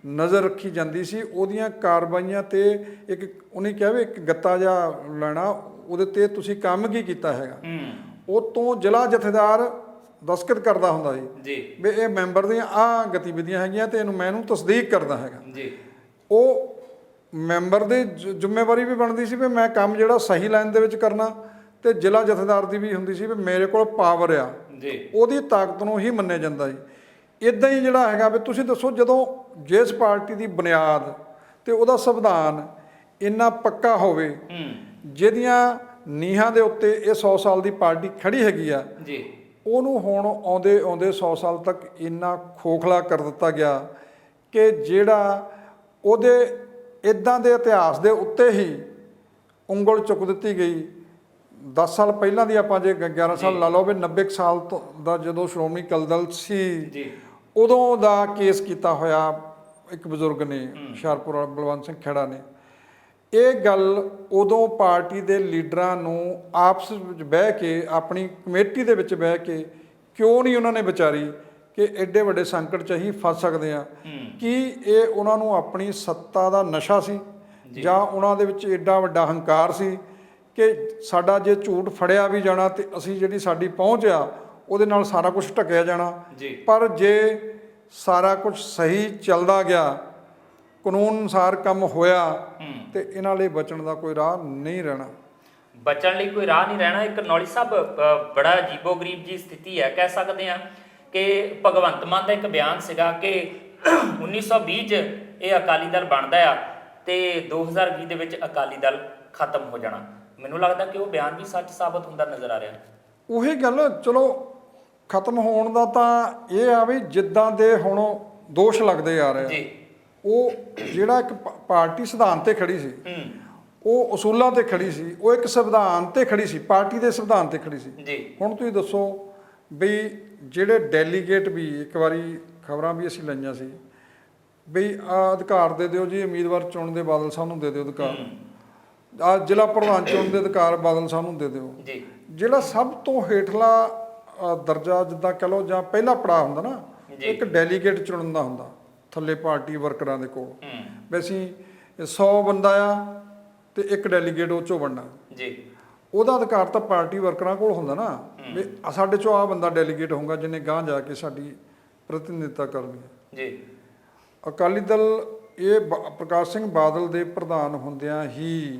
ਨਜ਼ਰ ਰੱਖੀ ਜਾਂਦੀ ਸੀ, ਉਹਦੀਆਂ ਕਾਰਵਾਈਆਂ ਤੇ। ਇੱਕ ਉਹਨੇ ਕਿਹਾ ਵੀ ਇੱਕ ਗੱਤਾ ਜਿਹਾ ਲੈਣਾ, ਉਹਦੇ ਤੇ ਤੁਸੀਂ ਕੰਮ ਕੀ ਕੀਤਾ ਹੈਗਾ, ਉਹ ਤੋਂ ਜ਼ਿਲ੍ਹਾ ਜਥੇਦਾਰ ਦਸਤਖਤ ਕਰਦਾ ਹੁੰਦਾ ਸੀ ਵੀ ਇਹ ਮੈਂਬਰ ਦੀਆਂ ਆਹ ਗਤੀਵਿਧੀਆਂ ਹੈਗੀਆਂ ਤੇ ਮੈਂ ਇਹਨੂੰ ਤਸਦੀਕ ਕਰਦਾ ਹੈਗਾ। ਉਹ ਮੈਂਬਰ ਦੀ ਜ਼ਿੰਮੇਵਾਰੀ ਵੀ ਬਣਦੀ ਸੀ ਵੀ ਮੈਂ ਕੰਮ ਜਿਹੜਾ ਸਹੀ ਲਾਈਨ ਦੇ ਵਿੱਚ ਕਰਨਾ, ਤੇ ਜ਼ਿਲ੍ਹਾ ਜਥੇਦਾਰ ਦੀ ਵੀ ਹੁੰਦੀ ਸੀ ਵੀ ਮੇਰੇ ਕੋਲ ਪਾਵਰ ਆ, ਉਹਦੀ ਤਾਕਤ ਨੂੰ ਹੀ ਮੰਨਿਆ ਜਾਂਦਾ ਸੀ। ਇੱਦਾਂ ਹੀ ਜਿਹੜਾ ਹੈਗਾ ਵੀ ਤੁਸੀਂ ਦੱਸੋ, ਜਦੋਂ ਜਿਸ ਪਾਰਟੀ ਦੀ ਬੁਨਿਆਦ ਤੇ ਉਹਦਾ ਸੰਵਿਧਾਨ ਇੰਨਾ ਪੱਕਾ ਹੋਵੇ, ਜਿਹਦੀਆਂ ਨੀਹਾਂ ਦੇ ਉੱਤੇ ਇਹ 100 ਸਾਲ ਦੀ ਪਾਰਟੀ ਖੜੀ ਹੈਗੀ ਆ, ਉਹਨੂੰ ਹੁਣ ਆਉਂਦੇ 100 ਸਾਲ ਤੱਕ ਇੰਨਾ ਖੋਖਲਾ ਕਰ ਦਿੱਤਾ ਗਿਆ ਕਿ ਜਿਹੜਾ ਉਹਦੇ ਇੱਦਾਂ ਦੇ ਇਤਿਹਾਸ ਦੇ ਉੱਤੇ ਹੀ ਉਂਗਲ ਚੁੱਕ ਦਿੱਤੀ ਗਈ। 10 ਸਾਲ ਪਹਿਲਾਂ ਦੀ ਆਪਾਂ ਜੇ 11 ਸਾਲ ਲਾ ਲਓ ਵੀ 90 ਸਾਲ ਤੋਂ ਦਾ ਜਦੋਂ ਸ਼੍ਰੋਮਣੀ ਅਕਾਲੀ ਦਲ ਸੀ, ਉਦੋਂ ਦਾ ਕੇਸ ਕੀਤਾ ਹੋਇਆ ਇੱਕ ਬਜ਼ੁਰਗ ਨੇ, ਹੁਸ਼ਿਆਰਪੁਰ ਬਲਵੰਤ ਸਿੰਘ ਖੇੜਾ ਨੇ। ਇਹ ਗੱਲ ਉਦੋਂ ਪਾਰਟੀ ਦੇ ਲੀਡਰਾਂ ਨੂੰ ਆਪਸ ਵਿੱਚ ਬਹਿ ਕੇ, ਆਪਣੀ ਕਮੇਟੀ ਦੇ ਵਿੱਚ ਬਹਿ ਕੇ ਕਿਉਂ ਨਹੀਂ ਉਹਨਾਂ ਨੇ ਵਿਚਾਰੀ ਕਿ ਐਡੇ ਵੱਡੇ ਸੰਕਟ 'ਚ ਅਸੀਂ ਫਸ ਸਕਦੇ ਹਾਂ। ਕੀ ਇਹ ਉਹਨਾਂ ਨੂੰ ਆਪਣੀ ਸੱਤਾ ਦਾ ਨਸ਼ਾ ਸੀ ਜਾਂ ਉਹਨਾਂ ਦੇ ਵਿੱਚ ਐਡਾ ਵੱਡਾ ਹੰਕਾਰ ਸੀ ਕਿ ਸਾਡਾ ਜੇ ਝੂਠ ਫੜਿਆ ਵੀ ਜਾਣਾ ਤੇ ਅਸੀਂ ਜਿਹੜੀ ਸਾਡੀ ਪਹੁੰਚ ਆ ਉਹਦੇ ਨਾਲ ਸਾਰਾ ਕੁਝ ਢੱਕਿਆ ਜਾਣਾ। ਪਰ ਜੇ ਸਾਰਾ ਕੁਝ ਸਹੀ ਚੱਲਦਾ ਗਿਆ, ਕਾਨੂੰਨ ਅਨੁਸਾਰ ਕੰਮ ਹੋਇਆ ਤੇ ਇਹਨਾਂ ਲਈ ਬਚਣ ਦਾ ਕੋਈ ਰਾਹ ਨਹੀਂ ਰਹਿਣਾ। ਬਚਣ ਲਈ ਕੋਈ ਰਾਹ ਨਹੀਂ ਰਹਿਣਾ। ਇੱਕ ਨੌਲੀ ਸਾਹਿਬ ਬੜਾ ਅਜੀਬੋ-ਗਰੀਬ ਜੀ ਸਥਿਤੀ ਹੈ, ਕਹਿ ਸਕਦੇ ਹਾਂ ਕਿ ਭਗਵੰਤ ਮਾਨ ਦਾ ਇੱਕ ਬਿਆਨ ਸੀਗਾ ਕਿ 1920 'ਚ ਇਹ ਅਕਾਲੀ ਦਲ ਬਣਦਾ ਆ ਤੇ 2020 ਦੇ ਵਿੱਚ ਅਕਾਲੀ ਦਲ ਖਤਮ ਹੋ ਜਾਣਾ। ਮੈਨੂੰ ਲੱਗਦਾ ਕਿ ਉਹ ਬਿਆਨ ਵੀ ਸੱਚ ਸਾਬਤ ਹੁੰਦਾ ਨਜ਼ਰ ਆ ਰਿਹਾ। ਉਹੀ ਗੱਲ, ਚਲੋ ਖਤਮ ਹੋਣ ਦਾ ਤਾਂ ਇਹ ਆ ਵੀ ਜਿੱਦਾਂ ਦੇ ਹੁਣ ਦੋਸ਼ ਲੱਗਦੇ ਆ ਰਹੇ ਜੀ, ਉਹ ਜਿਹੜਾ ਇੱਕ ਪਾਰਟੀ ਸਿਧਾਂਤ ਤੇ ਖੜੀ ਸੀ, ਉਹ ਅਸੂਲਾਂ ਤੇ ਖੜੀ ਸੀ, ਉਹ ਇੱਕ ਸੰਵਿਧਾਨ ਤੇ ਖੜੀ ਸੀ, ਪਾਰਟੀ ਦੇ ਸੰਵਿਧਾਨ ਤੇ ਖੜੀ ਸੀ ਜੀ। ਹੁਣ ਤੁਸੀਂ ਦੱਸੋ ਵੀ ਜਿਹੜੇ ਡੈਲੀਗੇਟ ਵੀ, ਇੱਕ ਵਾਰੀ ਖਬਰਾਂ ਵੀ ਅਸੀਂ ਲਈਆਂ ਸੀ ਵੀ ਅਧਿਕਾਰ ਦੇ ਦਿਓ ਜੀ ਉਮੀਦਵਾਰ ਚੁਣਨ ਦੇ, ਬਾਦਲ ਸਾਹਿਬ ਨੂੰ ਦੇ ਦਿਓ ਅਧਿਕਾਰ, ਜ਼ਿਲ੍ਹਾ ਪ੍ਰਧਾਨ ਚੁਣਨ ਦੇ ਅਧਿਕਾਰ ਬਾਦਲ ਸਾਹਿਬ ਨੂੰ ਦੇ ਦਿਓ ਜੀ। ਜਿਹੜਾ ਸਭ ਤੋਂ ਹੇਠਲਾ ਦਰਜਾ ਜਿੱਦਾਂ ਕਹ ਲਓ ਜਾਂ ਪਹਿਲਾ ਪੜਾਅ ਹੁੰਦਾ ਨਾ, ਇੱਕ ਡੈਲੀਗੇਟ ਚੁਣਨ ਦਾ ਹੁੰਦਾ ਥੱਲੇ ਪਾਰਟੀ ਵਰਕਰਾਂ ਦੇ ਕੋਲ। ਵੈਸੇ 100 ਬੰਦਾ ਆ ਤੇ ਇੱਕ ਡੈਲੀਗੇਟ ਉਹ ਚੋਂ ਬਣਨਾ ਜੀ, ਉਹਦਾ ਅਧਿਕਾਰ ਤਾਂ ਪਾਰਟੀ ਵਰਕਰਾਂ ਕੋਲ ਹੁੰਦਾ ਨਾ ਵੀ ਸਾਡੇ ਚੋਂ ਆਹ ਬੰਦਾ ਡੈਲੀਗੇਟ ਹੋਊਗਾ ਜਿਹਨੇ ਗਾਂਹ ਜਾ ਕੇ ਸਾਡੀ ਪ੍ਰਤੀਨਿਧਤਾ ਕਰਨੀ ਹੈ ਜੀ। ਅਕਾਲੀ ਦਲ ਇਹ ਪ੍ਰਕਾਸ਼ ਸਿੰਘ ਬਾਦਲ ਦੇ ਪ੍ਰਧਾਨ ਹੁੰਦਿਆਂ ਹੀ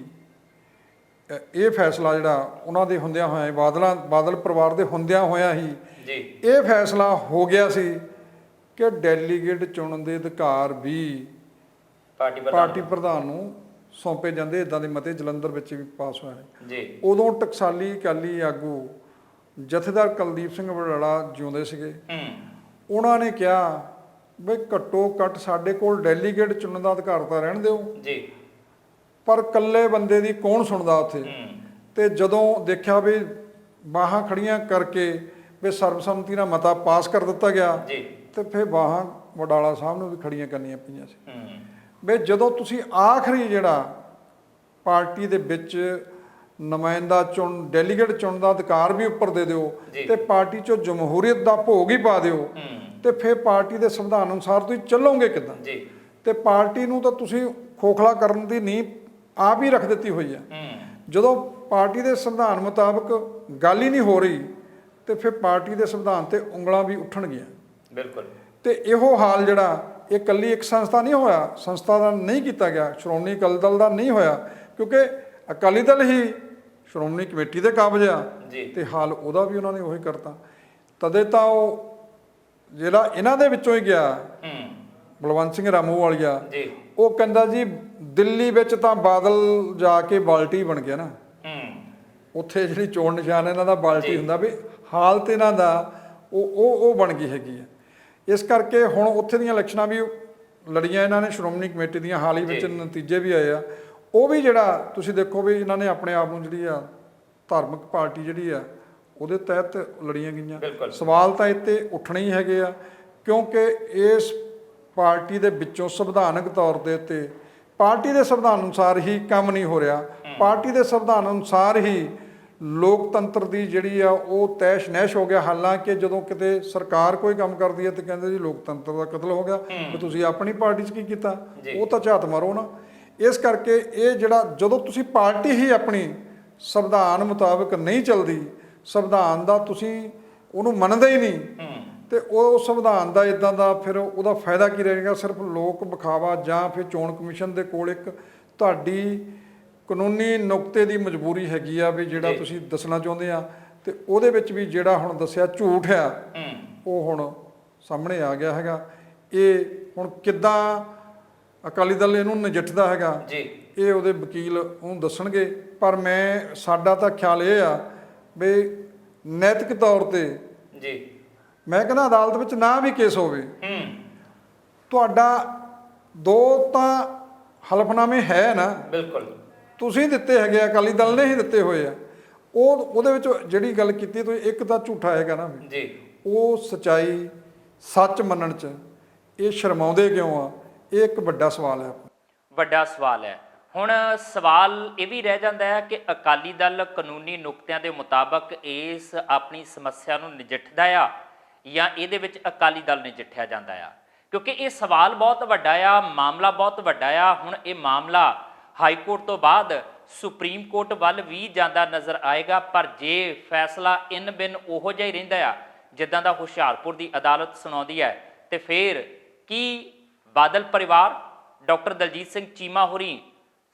ਇਹ ਫੈਸਲਾ ਜਿਹੜਾ ਉਹਨਾਂ ਦੇ ਹੁੰਦਿਆਂ ਹੋਇਆ, ਬਾਦਲ ਪਰਿਵਾਰ ਦੇ ਹੁੰਦਿਆਂ ਹੋਇਆ ਹੀ ਜੀ ਇਹ ਫੈਸਲਾ ਹੋ ਗਿਆ ਸੀ ਕਿ ਡੈਲੀਗੇਟ ਚੁਣਨ ਦੇ ਅਧਿਕਾਰ ਵੀ ਪਾਰਟੀ ਪ੍ਰਧਾਨ ਨੂੰ ਸੌਂਪੇ ਜਾਂਦੇ। ਇਦਾਂ ਦੇ ਮਤੇ ਜਲੰਧਰ ਵਿੱਚ ਵੀ ਪਾਸ ਹੋਏ ਜੀ। ਉਦੋਂ ਟਕਸਾਲੀ ਅਕਾਲੀ ਆਗੂ ਜਥੇਦਾਰ ਕੁਲਦੀਪ ਸਿੰਘ ਵਡਾਲਾ ਜਿਉਂਦੇ ਸੀਗੇ, ਉਹਨਾਂ ਨੇ ਕਿਹਾ ਵੀ ਘੱਟੋ ਘੱਟ ਸਾਡੇ ਕੋਲ ਡੈਲੀਗੇਟ ਚੁਣਨ ਦਾ ਅਧਿਕਾਰ ਤਾਂ ਰਹਿਣ ਦਿਓ ਜੀ, ਪਰ ਇਕੱਲੇ ਬੰਦੇ ਦੀ ਕੌਣ ਸੁਣਦਾ ਉੱਥੇ। ਤੇ ਜਦੋਂ ਦੇਖਿਆ ਵੀ ਬਾਹਾਂ ਖੜੀਆਂ ਕਰਕੇ ਵੀ ਸਰਬਸੰਮਤੀ ਨਾਲ ਮਤਾ ਪਾਸ ਕਰ ਦਿੱਤਾ ਗਿਆ ਤੇ ਫਿਰ ਬਾਹਾਂ ਵਡਾਲਾ ਸਾਹਿਬ ਨੂੰ ਵੀ ਖੜੀਆਂ ਕਰਨੀਆਂ ਪਈਆਂ ਸੀ ਵੀ ਜਦੋਂ ਤੁਸੀਂ ਆਖਰੀ ਜਿਹੜਾ ਪਾਰਟੀ ਦੇ ਵਿੱਚ ਨੁਮਾਇੰਦਾ ਚੁਣ, ਡੈਲੀਗੇਟ ਚੁਣਨ ਦਾ ਅਧਿਕਾਰ ਵੀ ਉੱਪਰ ਦੇ ਦਿਓ ਤੇ ਪਾਰਟੀ 'ਚੋਂ ਜਮਹੂਰੀਅਤ ਦਾ ਭੋਗ ਹੀ ਪਾ ਦਿਓ ਤੇ ਫਿਰ ਪਾਰਟੀ ਦੇ ਸੰਵਿਧਾਨ ਅਨੁਸਾਰ ਤੁਸੀਂ ਚੱਲੋਗੇ ਕਿੱਦਾਂ। ਤੇ ਪਾਰਟੀ ਨੂੰ ਤਾਂ ਤੁਸੀਂ ਖੋਖਲਾ ਕਰਨ ਦੀ ਨੀਂਹ ਆਪ ਹੀ ਰੱਖ ਦਿੱਤੀ ਹੋਈ ਹੈ। ਜਦੋਂ ਪਾਰਟੀ ਦੇ ਸੰਵਿਧਾਨ ਮੁਤਾਬਕ ਗੱਲ ਹੀ ਨਹੀਂ ਹੋ ਰਹੀ ਤੇ ਫਿਰ ਪਾਰਟੀ ਦੇ ਸੰਵਿਧਾਨ ਤੇ ਉਂਗਲਾਂ ਵੀ ਉੱਠਣਗੀਆਂ। ਬਿਲਕੁਲ। ਤੇ ਇਹੋ ਹਾਲ ਜਿਹੜਾ ਇਹ ਇਕੱਲੀ ਇੱਕ ਸੰਸਥਾ ਨਹੀਂ ਹੋਇਆ, ਸੰਸਥਾ ਦਾ ਨਹੀਂ ਕੀਤਾ ਗਿਆ, ਸ਼੍ਰੋਮਣੀ ਅਕਾਲੀ ਦਲ ਦਾ ਨਹੀਂ ਹੋਇਆ, ਕਿਉਂਕਿ ਅਕਾਲੀ ਦਲ ਹੀ ਸ਼੍ਰੋਮਣੀ ਕਮੇਟੀ ਦੇ ਕਾਬਜ ਆ ਤੇ ਹਾਲ ਉਹਦਾ ਵੀ ਉਹਨਾਂ ਨੇ ਉਹੀ ਕਰਤਾ। ਤਦੇ ਤਾਂ ਉਹ ਜਿਹੜਾ ਇਹਨਾਂ ਦੇ ਵਿੱਚੋਂ ਹੀ ਗਿਆ ਬਲਵੰਤ ਸਿੰਘ ਰਾਮੂਵਾਲੀਆ, ਉਹ ਕਹਿੰਦਾ ਜੀ ਦਿੱਲੀ ਵਿੱਚ ਤਾਂ ਬਾਦਲ ਜਾ ਕੇ ਬਾਲਟੀ ਬਣ ਗਿਆ ਨਾ, ਉੱਥੇ ਜਿਹੜੀ ਚੋਣ ਨਿਸ਼ਾਨ ਇਹਨਾਂ ਦਾ ਬਾਲਟੀ ਹੁੰਦਾ ਵੀ ਹਾਲਤ ਇਹਨਾਂ ਦਾ ਉਹ ਬਣ ਗਈ ਹੈਗੀ ਹੈ। ਇਸ ਕਰਕੇ ਹੁਣ ਉੱਥੇ ਦੀਆਂ ਇਲੈਕਸ਼ਨਾਂ ਵੀ ਲੜੀਆਂ ਇਹਨਾਂ ਨੇ ਸ਼੍ਰੋਮਣੀ ਕਮੇਟੀ ਦੀਆਂ, ਹਾਲ ਹੀ ਵਿੱਚ ਨਤੀਜੇ ਵੀ ਆਏ ਆ। ਉਹ ਵੀ ਜਿਹੜਾ ਤੁਸੀਂ ਦੇਖੋ ਵੀ ਇਹਨਾਂ ਨੇ ਆਪਣੇ ਆਪ ਨੂੰ ਜਿਹੜੀ ਆ ਧਾਰਮਿਕ ਪਾਰਟੀ ਜਿਹੜੀ ਆ ਉਹਦੇ ਤਹਿਤ ਲੜੀਆਂ ਗਈਆਂ। ਸਵਾਲ ਤਾਂ ਇੱਥੇ ਉੱਠਣੇ ਹੀ ਹੈਗੇ ਆ ਕਿਉਂਕਿ ਇਸ ਪਾਰਟੀ ਦੇ ਵਿੱਚੋਂ ਸੰਵਿਧਾਨਕ ਤੌਰ ਦੇ ਉੱਤੇ ਪਾਰਟੀ ਦੇ ਸੰਵਿਧਾਨ ਅਨੁਸਾਰ ਹੀ ਕੰਮ ਨਹੀਂ ਹੋ ਰਿਹਾ, ਪਾਰਟੀ ਦੇ ਸੰਵਿਧਾਨ ਅਨੁਸਾਰ ਹੀ ਲੋਕਤੰਤਰ ਦੀ ਜਿਹੜੀ ਆ ਉਹ ਤੈਸ਼ ਨੈਸ਼ ਹੋ ਗਿਆ। ਹਾਲਾਂਕਿ ਜਦੋਂ ਕਿਤੇ ਸਰਕਾਰ ਕੋਈ ਕੰਮ ਕਰਦੀ ਹੈ ਤੇ ਕਹਿੰਦੇ ਜੀ ਲੋਕਤੰਤਰ ਦਾ ਕਤਲ ਹੋ ਗਿਆ, ਤੇ ਤੁਸੀਂ ਆਪਣੀ ਪਾਰਟੀ 'ਚ ਕੀ ਕੀਤਾ, ਉਹ ਤਾਂ ਝਾਤ ਮਾਰੋ ਨਾ। ਇਸ ਕਰਕੇ ਇਹ ਜਿਹੜਾ ਜਦੋਂ ਤੁਸੀਂ ਪਾਰਟੀ ਹੀ ਆਪਣੀ ਸੰਵਿਧਾਨ ਮੁਤਾਬਕ ਨਹੀਂ ਚੱਲਦੀ, ਸੰਵਿਧਾਨ ਦਾ ਤੁਸੀਂ ਉਹਨੂੰ ਮੰਨਦੇ ਹੀ ਨਹੀਂ ਤੇ ਉਹ ਸੰਵਿਧਾਨ ਦਾ ਇਦਾਂ ਦਾ ਫਿਰ ਉਹਦਾ ਫਾਇਦਾ ਕੀ ਰਹੇਗਾ। ਸਿਰਫ ਲੋਕ ਵਿਖਾਵਾ ਜਾਂ ਫਿਰ ਚੋਣ ਕਮਿਸ਼ਨ ਦੇ ਕੋਲ ਇੱਕ ਤੁਹਾਡੀ ਕਾਨੂੰਨੀ ਨੁਕਤੇ ਦੀ ਮਜਬੂਰੀ ਹੈਗੀ ਆ ਵੀ ਜਿਹੜਾ ਤੁਸੀਂ ਦੱਸਣਾ ਚਾਹੁੰਦੇ ਆ ਤੇ ਉਹਦੇ ਵਿੱਚ ਵੀ ਜਿਹੜਾ ਹੁਣ ਦੱਸਿਆ ਝੂਠ ਆ ਉਹ ਹੁਣ ਸਾਹਮਣੇ ਆ ਗਿਆ ਹੈਗਾ। ਇਹ ਹੁਣ ਕਿੱਦਾਂ ਅਕਾਲੀ ਦਲ ਇਹਨੂੰ ਨਜਿੱਠਦਾ ਹੈਗਾ ਇਹ ਉਹਦੇ ਵਕੀਲ ਉਹਨੂੰ ਦੱਸਣਗੇ, ਪਰ ਸਾਡਾ ਤਾਂ ਖਿਆਲ ਇਹ ਆ ਵੀ ਨੈਤਿਕ ਤੌਰ ਤੇ ਮੈਂ ਕਹਿੰਦਾ ਅਦਾਲਤ ਵਿੱਚ ਨਾ ਵੀ ਕੇਸ ਹੋਵੇ, ਤੁਹਾਡਾ ਦੋ ਤਾਂ ਹਲਫਨਾਮੇ ਹੈ ਨਾ, ਬਿਲਕੁਲ ਤੁਸੀਂ ਦਿੱਤੇ ਹੈਗੇ, ਅਕਾਲੀ ਦਲ ਨੇ ਹੀ ਦਿੱਤੇ ਹੋਏ ਆ। ਉਹਦੇ ਵਿੱਚ ਜਿਹੜੀ ਗੱਲ ਕੀਤੀ ਤੁਸੀਂ ਇੱਕ ਤਾਂ ਝੂਠਾ ਹੈਗਾ ਨਾ ਜੀ, ਉਹ ਸੱਚਾਈ ਸੱਚ ਮੰਨਣ 'ਚ ਇਹ ਸ਼ਰਮਾਉਂਦੇ ਕਿਉਂ ਆ, ਇਹ ਇੱਕ ਵੱਡਾ ਸਵਾਲ ਹੈ। ਵੱਡਾ ਸਵਾਲ ਹੈ। ਹੁਣ ਸਵਾਲ ਇਹ ਵੀ ਰਹਿ ਜਾਂਦਾ ਹੈ ਕਿ ਅਕਾਲੀ ਦਲ ਕਾਨੂੰਨੀ ਨੁਕਤਿਆਂ ਦੇ ਮੁਤਾਬਕ ਇਸ ਆਪਣੀ ਸਮੱਸਿਆ ਨੂੰ ਨਜਿੱਠਦਾ ਆ ਜਾਂ ਇਹਦੇ ਵਿੱਚ ਅਕਾਲੀ ਦਲ ਨਜਿੱਠਿਆ ਜਾਂਦਾ ਆ? ਕਿਉਂਕਿ ਇਹ ਸਵਾਲ ਬਹੁਤ ਵੱਡਾ ਆ, ਮਾਮਲਾ ਬਹੁਤ ਵੱਡਾ ਆ। ਹੁਣ ਇਹ ਮਾਮਲਾ ਹਾਈ ਕੋਰਟ ਤੋਂ ਬਾਅਦ ਸੁਪਰੀਮ ਕੋਰਟ ਵੱਲ ਵੀ ਜਾਂਦਾ ਨਜ਼ਰ ਆਏਗਾ, ਪਰ ਜੇ ਫੈਸਲਾ ਇਨ ਬਿਨ ਉਹੋ ਜਿਹਾ ਹੀ ਰਹਿੰਦਾ ਆ ਜਿੱਦਾਂ ਦਾ ਹੁਸ਼ਿਆਰਪੁਰ ਦੀ ਅਦਾਲਤ ਸੁਣਾਉਂਦੀ ਹੈ, ਤੇ ਫਿਰ ਕੀ ਬਾਦਲ ਪਰਿਵਾਰ, ਡਾਕਟਰ ਦਲਜੀਤ ਸਿੰਘ ਚੀਮਾ ਹੋਰੀ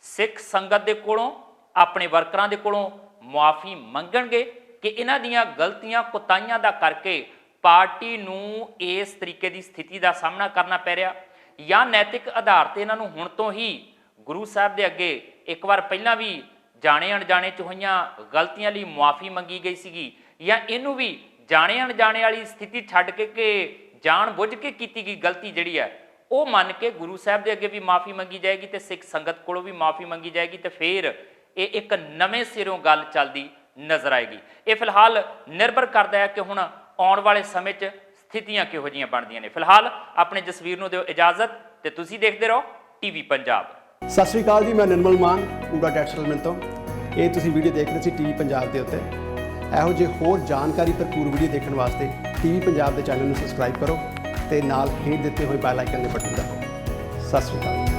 ਸਿੱਖ ਸੰਗਤ ਦੇ ਕੋਲੋਂ, ਆਪਣੇ ਵਰਕਰਾਂ ਦੇ ਕੋਲੋਂ ਮੁਆਫੀ ਮੰਗਣਗੇ ਕਿ ਇਹਨਾਂ ਦੀਆਂ ਗਲਤੀਆਂ ਕੁਤਾਹੀਆਂ ਦਾ ਕਰਕੇ ਪਾਰਟੀ ਨੂੰ ਇਸ ਤਰੀਕੇ ਦੀ ਸਥਿਤੀ ਦਾ ਸਾਹਮਣਾ ਕਰਨਾ ਪੈ ਰਿਹਾ, ਜਾਂ ਨੈਤਿਕ ਆਧਾਰ ਤੇ ਇਹਨਾਂ ਨੂੰ ਹੁਣ ਤੋਂ ਹੀ ਗੁਰੂ ਸਾਹਿਬ ਦੇ ਅੱਗੇ ਇੱਕ ਵਾਰ ਪਹਿਲਾਂ ਵੀ ਜਾਣੇ ਅਣਜਾਣੇ 'ਚ ਹੋਈਆਂ ਗਲਤੀਆਂ ਲਈ ਮੁਆਫੀ ਮੰਗੀ ਗਈ ਸੀਗੀ, ਜਾਂ ਇਹਨੂੰ ਵੀ ਜਾਣੇ ਅਣਜਾਣੇ ਵਾਲੀ ਸਥਿਤੀ ਛੱਡ ਕੇ ਕਿ ਜਾਣ ਬੁੱਝ ਕੇ ਕੀਤੀ ਗਈ ਗਲਤੀ ਜਿਹੜੀ ਹੈ ਉਹ ਮੰਨ ਕੇ ਗੁਰੂ ਸਾਹਿਬ ਦੇ ਅੱਗੇ ਵੀ ਮਾਫੀ ਮੰਗੀ ਜਾਏਗੀ ਤੇ ਸਿੱਖ ਸੰਗਤ ਕੋਲੋਂ ਵੀ ਮਾਫੀ ਮੰਗੀ ਜਾਏਗੀ, ਤੇ ਫਿਰ ਇਹ ਇੱਕ ਨਵੇਂ ਸਿਰੋਂ ਗੱਲ ਚੱਲਦੀ ਨਜ਼ਰ ਆਏਗੀ। ਇਹ ਫਿਲਹਾਲ ਨਿਰਭਰ ਕਰਦਾ ਹੈ ਕਿ ਹੁਣ ਆਉਣ ਵਾਲੇ ਸਮੇਂ 'ਚ ਸਥਿਤੀਆਂ ਕਿਹੋ ਜਿਹੀਆਂ ਬਣਦੀਆਂ ਨੇ। ਫਿਲਹਾਲ ਆਪਣੇ ਜਸਵੀਰ ਨੂੰ ਦਿਓ ਇਜਾਜ਼ਤ ਤੇ ਤੁਸੀਂ ਦੇਖਦੇ ਰਹੋ ਟੀਵੀ ਪੰਜਾਬ। ਸਤਿ ਸ਼੍ਰੀ ਅਕਾਲ ਜੀ, ਮੈਂ ਨਿਰਮਲ ਮਾਨ ਊੜਾ ਟੈਕਸ ਸੈਟਲਮੈਂਟ ਤੋਂ। ਇਹ ਤੁਸੀਂ ਵੀਡੀਓ ਦੇਖ ਰਹੇ ਸੀ ਟੀਵੀ ਪੰਜਾਬ ਦੇ ਉੱਤੇ। ਇਹੋ ਜਿਹੇ ਹੋਰ ਜਾਣਕਾਰੀ ਭਰਪੂਰ ਵੀਡੀਓ ਦੇਖਣ ਵਾਸਤੇ ਟੀਵੀ ਪੰਜਾਬ ਦੇ ਚੈਨਲ ਨੂੰ ਸਬਸਕ੍ਰਾਈਬ ਕਰੋ ਤੇ ਨਾਲ ਹੇਠ ਦਿੱਤੇ ਹੋਏ ਬੈਲ ਆਈਕਨ ਦੇ ਬਟਨ ਦਬਾਓ। ਸਤਿ ਸ਼੍ਰੀ ਅਕਾਲ।